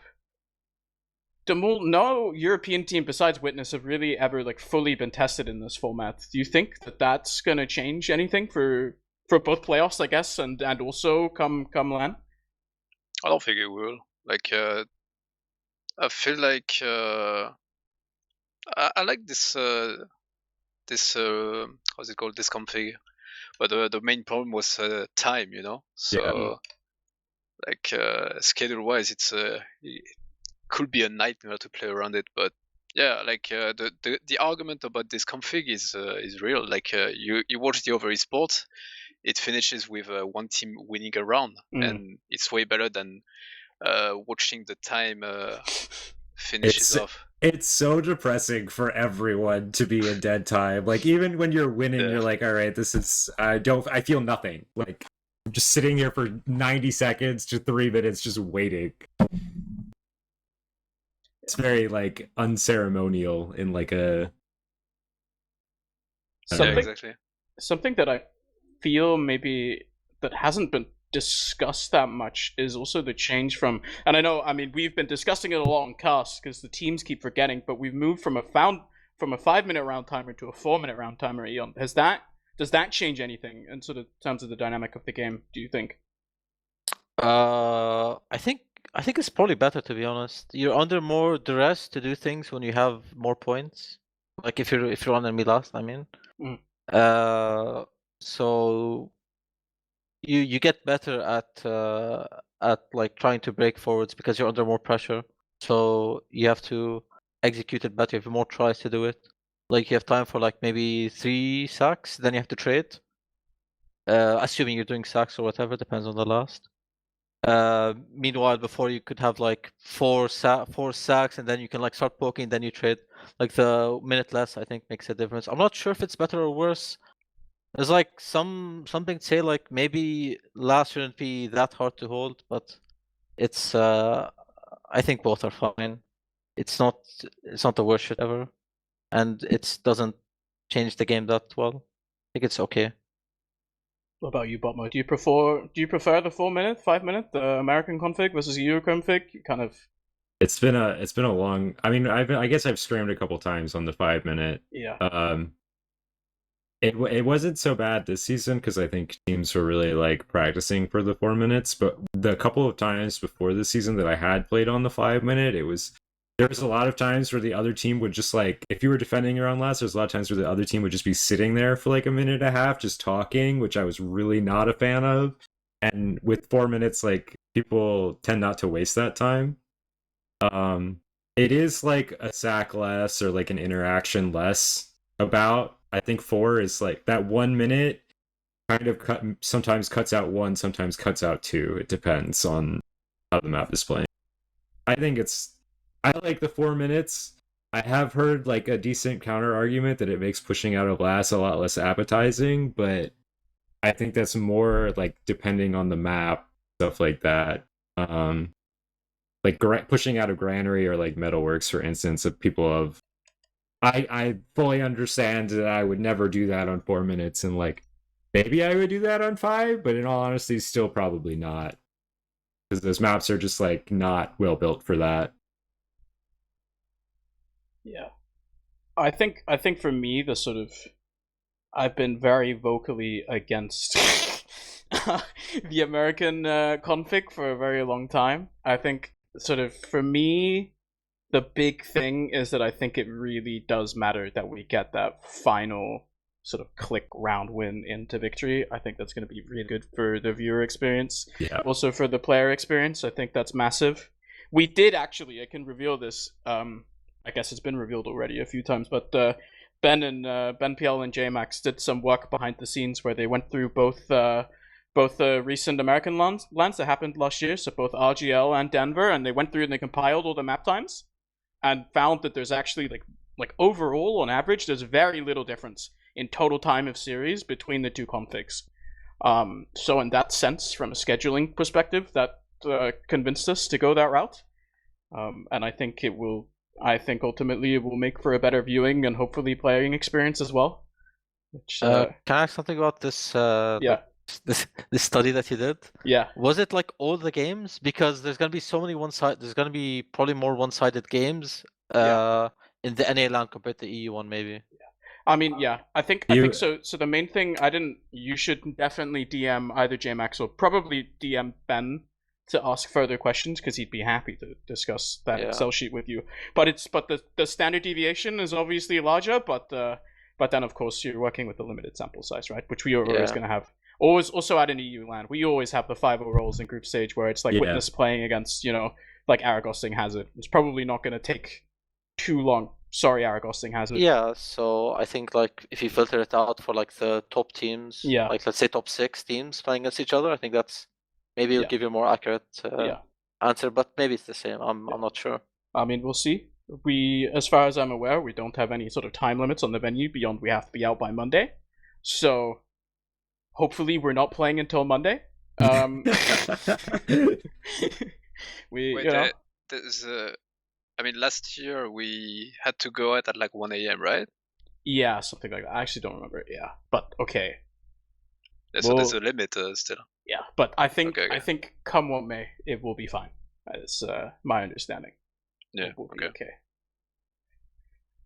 dmoule, no European team besides Witness have really ever like fully been tested in this format. Do you think that that's gonna change anything for both playoffs, I guess, and also come LAN? I don't think it will. Like, I feel like I like this how's it called, this config, but the main problem was time, you know. So like schedule wise, it could be a nightmare to play around it. But yeah, like the argument about this config is real. Like you watch the other esports, it finishes with one team winning a round, and it's way better than watching the time finishes off. It's so depressing for everyone to be in dead time. Like, even when you're winning, you're like, all right, this is I feel nothing. Like, I'm just sitting here for 90 seconds to 3 minutes just waiting. It's very like unceremonial in like a something that I feel maybe that hasn't been discussed that much is also the change from, and I mean we've been discussing it a lot on cast because the teams keep forgetting, but we've moved from a 5-minute round timer to a 4-minute round timer. Eon, does that change anything in sort of terms of the dynamic of the game, do you think? I think it's probably better, to be honest. You're under more duress to do things when you have more points. Like if you're on enemy last, I mean. So you get better at like trying to break forwards because you're under more pressure. So you have to execute it better. You have more tries to do it. Like you have time for like maybe 3 sacks, then you have to trade. Assuming you're doing sacks or whatever, depends on the last. Meanwhile, before you could have like 4 sacks, and then you can like start poking, then you trade. Like the minute less, I think, makes a difference. I'm not sure if it's better or worse. There's like something to say like maybe last shouldn't be that hard to hold, but it's I think both are fine. It's not the worst shit ever, and it doesn't change the game that well. I think it's okay. What about you, botmode? Do you prefer the 4-minute, 5-minute, the American config versus the Euro config? Kind of. It's been a long. I mean, I guess I've scrammed a couple times on the 5-minute. Yeah. It wasn't so bad this season because I think teams were really like practicing for the 4 minutes. But the couple of times before this season that I had played on the 5-minute, there was a lot of times where the other team would just like, if you were defending your own last, there's a lot of times where the other team would just be sitting there for like a minute and a half just talking, which I was really not a fan of. And with 4 minutes, like people tend not to waste that time. It is like a sack less or like an interaction less about. I think 4 is like that 1 minute kind of sometimes cuts out 1, sometimes cuts out 2. It depends on how the map is playing. I like the 4 minutes. I have heard like a decent counter argument that it makes pushing out of glass a lot less appetizing, but I think that's more like depending on the map, stuff like that. Like pushing out of Granary or like Metalworks, for instance, of people have I fully understand that I would never do that on 4 minutes, and like maybe I would do that on 5, but in all honesty, still probably not, because those maps are just like not well built for that. Yeah, I think for me the sort of I've been very vocally against the American config for a very long time. I think sort of for me the big thing is that I think it really does matter that we get that final sort of click round win into victory. I think that's going to be really good for the viewer experience. Yeah. Also for the player experience, I think that's massive. We did actually, I can reveal this. I guess it's been revealed already a few times, but Ben PL and JMax did some work behind the scenes where they went through both recent American lands that happened last year, so both RGL and Denver, and they went through and they compiled all the map times and found that there's actually like overall on average there's very little difference in total time of series between the two configs. So in that sense, from a scheduling perspective, that convinced us to go that route, and I think it will. I think ultimately it will make for a better viewing and hopefully playing experience as well. Which, Can I ask something about this? Yeah. This study that you did. Yeah. Was it like all the games? Because there's gonna be so many one-sided. There's gonna be probably more one-sided games. In the NA land compared to EU one, maybe. I mean, yeah, I think so. So the main thing, you should definitely DM either JMax or probably DM Ben to ask further questions, because he'd be happy to discuss that Excel sheet with you. But the standard deviation is obviously larger, but then of course you're working with a limited sample size, right? Which we are always going to have. Also at an EU land, we always have the 5-0 rolls in group stage where it's like Witness playing against, like Aragosting has it. It's probably not going to take too long. Sorry, Aragosting has it. Yeah, so I think like if you filter it out for like the top teams, like let's say top 6 teams playing against each other, I think that's maybe it'll give you a more accurate answer, but maybe it's the same. I'm not sure. I mean, we'll see. We, as far as I'm aware, we don't have any sort of time limits on the venue beyond we have to be out by Monday. So hopefully we're not playing until Monday. I mean, last year we had to go out at like 1 a.m., right? Yeah, something like that. I actually don't remember. Yeah, but okay. So there's a limit still. Yeah, but I think come what may, it will be fine. That's my understanding. Yeah.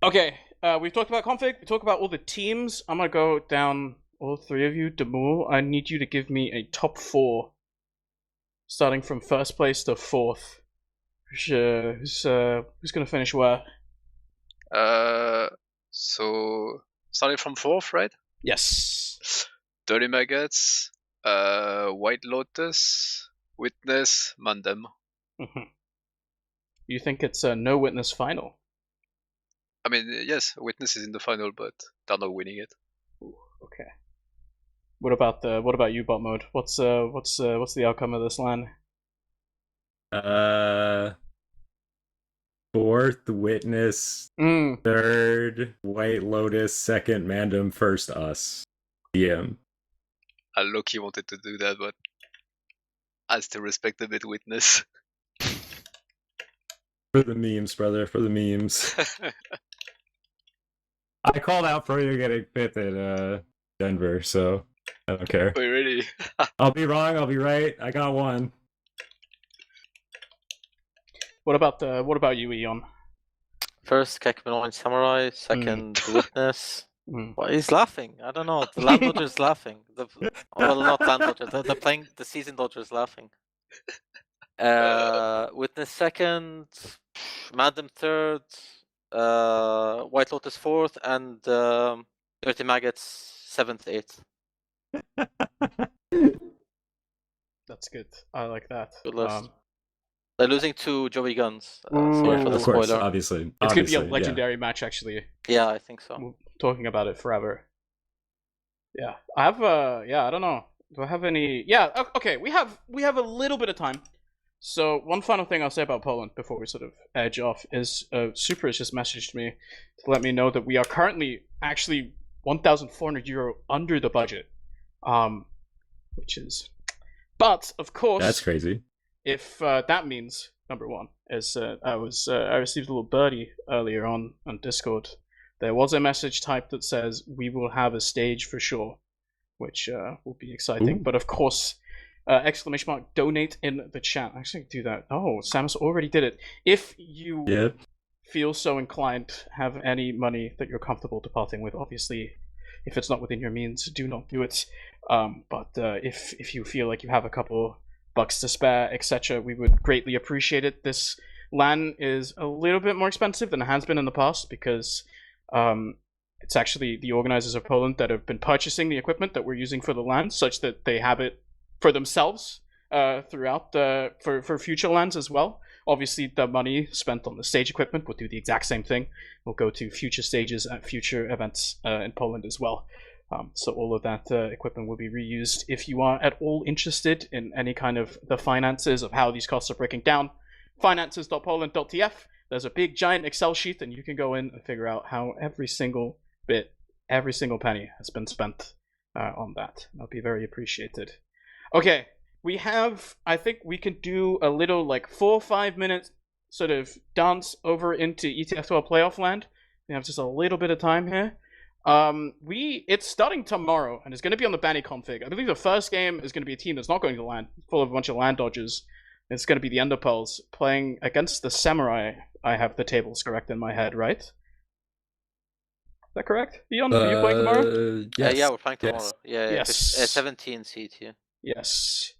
Okay. We've talked about config. We talked about all the teams. I'm gonna go down all 3 of you. dmoule, I need you to give me a top 4, starting from first place to 4th. Who's gonna finish where? So starting from 4th, right? Yes. Dirty MAGGOTS, White Lotus, Witness, MANDEM. You think it's a no Witness final? I mean, yes, Witness is in the final, but they're not winning it. Ooh, okay. What about you, botmode? What's the outcome of this LAN? 4th Witness, 3rd White Lotus, 2nd MANDEM, 1st us. DM. Loki wanted to do that, but I still respect a bit Witness. For the memes, brother, for the memes. I called out for you getting 5th at Denver, so I don't care. Wait, really? I'll be wrong, I'll be right. I got 1. What about you, Eon? First, minoin Samurai. Second, Witness. Well, he's laughing. I don't know. The land dodger is laughing. Well, not land dodger. The season dodger is laughing. Witness second, MANDEM third, White Lotus 4th, and Dirty MAGGOTS 7th, 8th. That's good. I like that. Good list. They're losing to Joey GUNZ. Sorry for the of course, spoiler. obviously. It's going to be a legendary match, actually. Yeah, I think so. We're talking about it forever. Yeah. I have, I don't know. Do I have any... Yeah, okay, we have a little bit of time. So, one final thing I'll say about poLAND before we sort of edge off is Super has just messaged me to let me know that we are currently actually €1,400 under the budget. Which is... But, of course... That's crazy. If that means, number one, is I received a little birdie earlier on Discord there was a message typed that says we will have a stage for sure, which will be exciting. Ooh. But of course, !donate in the chat. Actually, do that. Oh, Samus already did it. If you Yep. feel so inclined, have any money that you're comfortable departing with, obviously, if it's not within your means, do not do it. But if you feel like you have a couple bucks to spare, etc., we would greatly appreciate it. This LAN is a little bit more expensive than it has been in the past because it's actually the organizers of Poland that have been purchasing the equipment that we're using for the LAN, such that they have it for themselves throughout for future LANs as well. Obviously, the money spent on the stage equipment will do the exact same thing. Will go to future stages at future events in Poland as well. So all of that equipment will be reused. If you are at all interested in any kind of the finances of how these costs are breaking down, finances.poLAND.tf. There's a big giant Excel sheet, and you can go in and figure out how every single bit, every single penny has been spent on that. That'll be very appreciated. Okay, we have, I think we can do a little like 4 or 5 minutes sort of dance over into ETF12 playoff land. We have just a little bit of time here. It's starting tomorrow and it's going to be on the Banny config. I believe the first game is going to be a team that's not going to land, full of a bunch of land dodgers. It's going to be the Enderpearls playing against the Samurai. I have the tables correct in my head, right? Is that correct? Ian, are you playing tomorrow? Yes. Yeah, we're playing tomorrow. Yes. Yeah, Yes. 17 CT. Yes.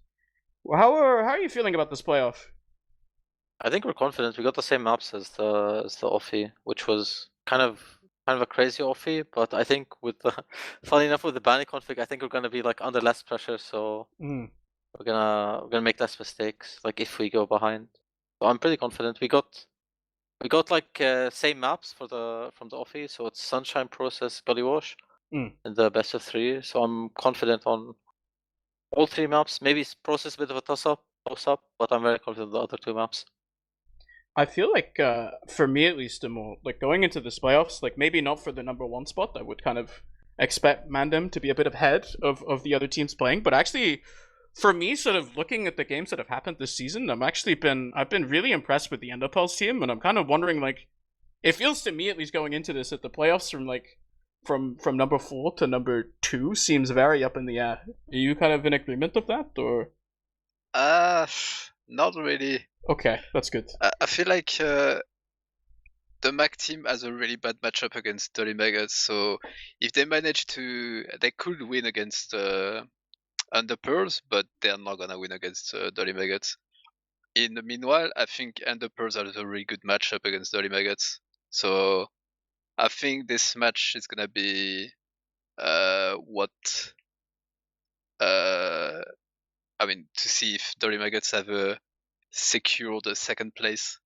Well, how are you feeling about this playoff? I think we're confident. We got the same maps as the Offie, which was kind of a crazy Offie, but I think with the funny enough with the Banny config, I think we're gonna be like under less pressure, so we're gonna make less mistakes. Like if we go behind, so I'm pretty confident. We got like same maps from the Offie, so it's Sunshine, Process, Gully Wash, in the best of 3. So I'm confident on all 3 maps. Maybe Process a bit of a toss up, but I'm very confident on the other 2 maps. I feel like, for me at least, more like going into this playoffs, like maybe not for the number 1 spot. I would kind of expect MANDEM to be a bit ahead of the other teams playing, but actually, for me, sort of looking at the games that have happened this season, I've been really impressed with the Enderpearls team, and I'm kind of wondering, like, it feels to me at least going into this at the playoffs from number 4 to number 2 seems very up in the air. Are you kind of in agreement of that, or? Not really. Okay, that's good. I feel like the MAG team has a really bad matchup against Dirty MAGGOTS, so if they manage to, they could win against Enderpearls, but they're not gonna win against Dirty MAGGOTS. In the meanwhile, I think Enderpearls are a really good matchup against Dirty MAGGOTS, so I think this match is gonna be to see if Dirty MAGGOTS have secured the 2nd place.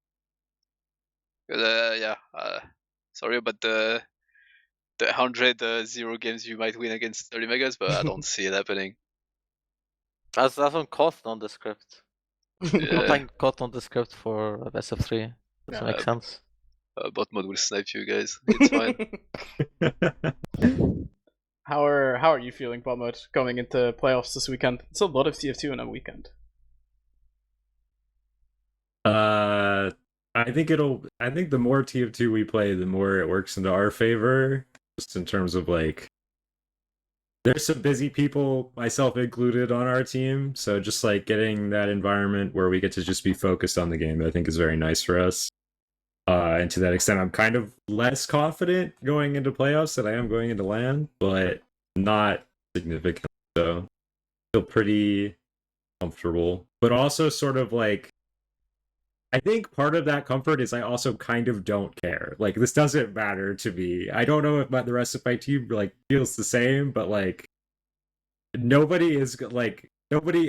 Sorry about the 100-0 games you might win against Dirty MAGGOTS, but I don't see it happening. That's on cost on the script. Yeah. Not playing cost on the script for a best of 3. Doesn't make sense. Botmode will snipe you guys. It's fine. How are you feeling, botmode, going into playoffs this weekend? It's a lot of TF2 in a weekend. I think the more TF2 we play, the more it works into our favor. Just in terms of like, there's some busy people, myself included, on our team. So just like getting that environment where we get to just be focused on the game, I think is very nice for us. And to that extent, I'm kind of less confident going into playoffs than I am going into LAN, but not significant. So I feel pretty comfortable, but also sort of like, I think part of that comfort is I also kind of don't care. Like, this doesn't matter to me. I don't know if the rest of my team like feels the same, but like nobody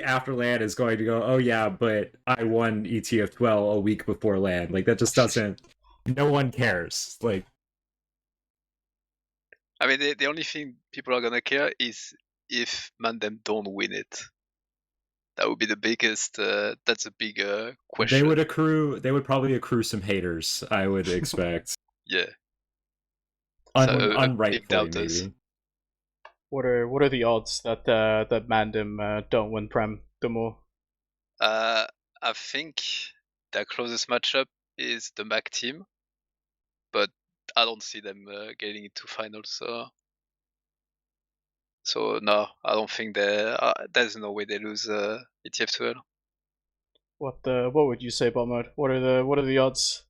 after LAN is going to go, oh yeah, but I won ETF12 a week before LAN. Like, that just doesn't. No one cares. Like, I mean, the only thing people are gonna care is if MANDEM don't win it. That would be the biggest. That's a big question. They would probably accrue some haters, I would expect. Yeah. Unrightfully, maybe. What are the odds that MANDEM don't win Prem dmoule? I think their closest matchup is the MAG team, but I don't see them getting into finals. So no, I don't think there's no way they lose ETF 12. What would you say, botmode? What are the odds?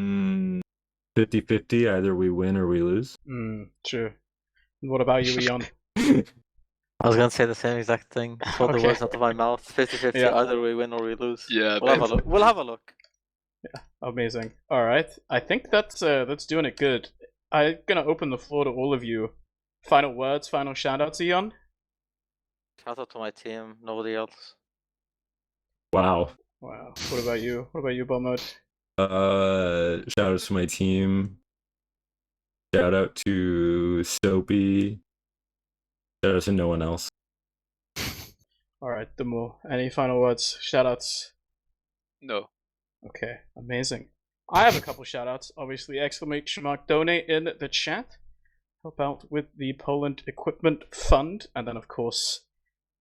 50-50, either we win or we lose. True. What about you, Eon? I was gonna say the same exact thing. Throw the Okay. words out of my mouth. 50-50, Yeah. either we win or we lose. Yeah, We'll have a look. We'll have a look. Amazing. All right, I think that's doing it good. I'm gonna open the floor to all of you. Final words, final shoutouts, Eon. Shout out to my team. Nobody else. Wow. Wow. What about you? What about you, botmode? Shout out to my team. Shout out to Soapy. Shout out to no one else. All right, dmoule. Any final words? Shoutouts. No. Okay, amazing. I have a couple shoutouts. Obviously, !donate in the chat. Help out with the poLAND Equipment Fund. And then, of course,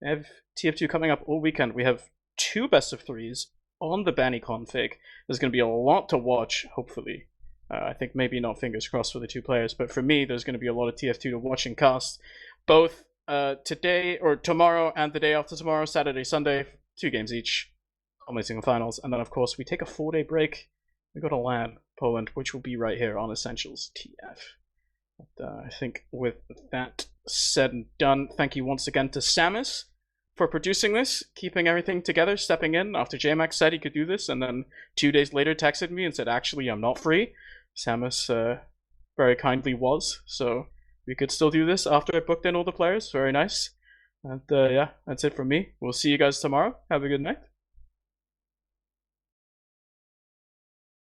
we have TF2 coming up all weekend. We have 2 best of 3s on the Banny config. There's going to be a lot to watch, hopefully. I think maybe not fingers crossed for the 2 players, but for me, there's going to be a lot of TF2 to watch and cast. Both today, or tomorrow, and the day after tomorrow, Saturday, Sunday, 2 games each. Culminating the finals, and then of course we take a 4-day break. We go to LAN, Poland, which will be right here on Essentials TF. But, I think with that said and done, thank you once again to Samus for producing this, keeping everything together, stepping in after JMax said he could do this, and then 2 days later texted me and said, actually, I'm not free. Samus very kindly was, so we could still do this after I booked in all the players. Very nice. And yeah, that's it from me. We'll see you guys tomorrow. Have a good night.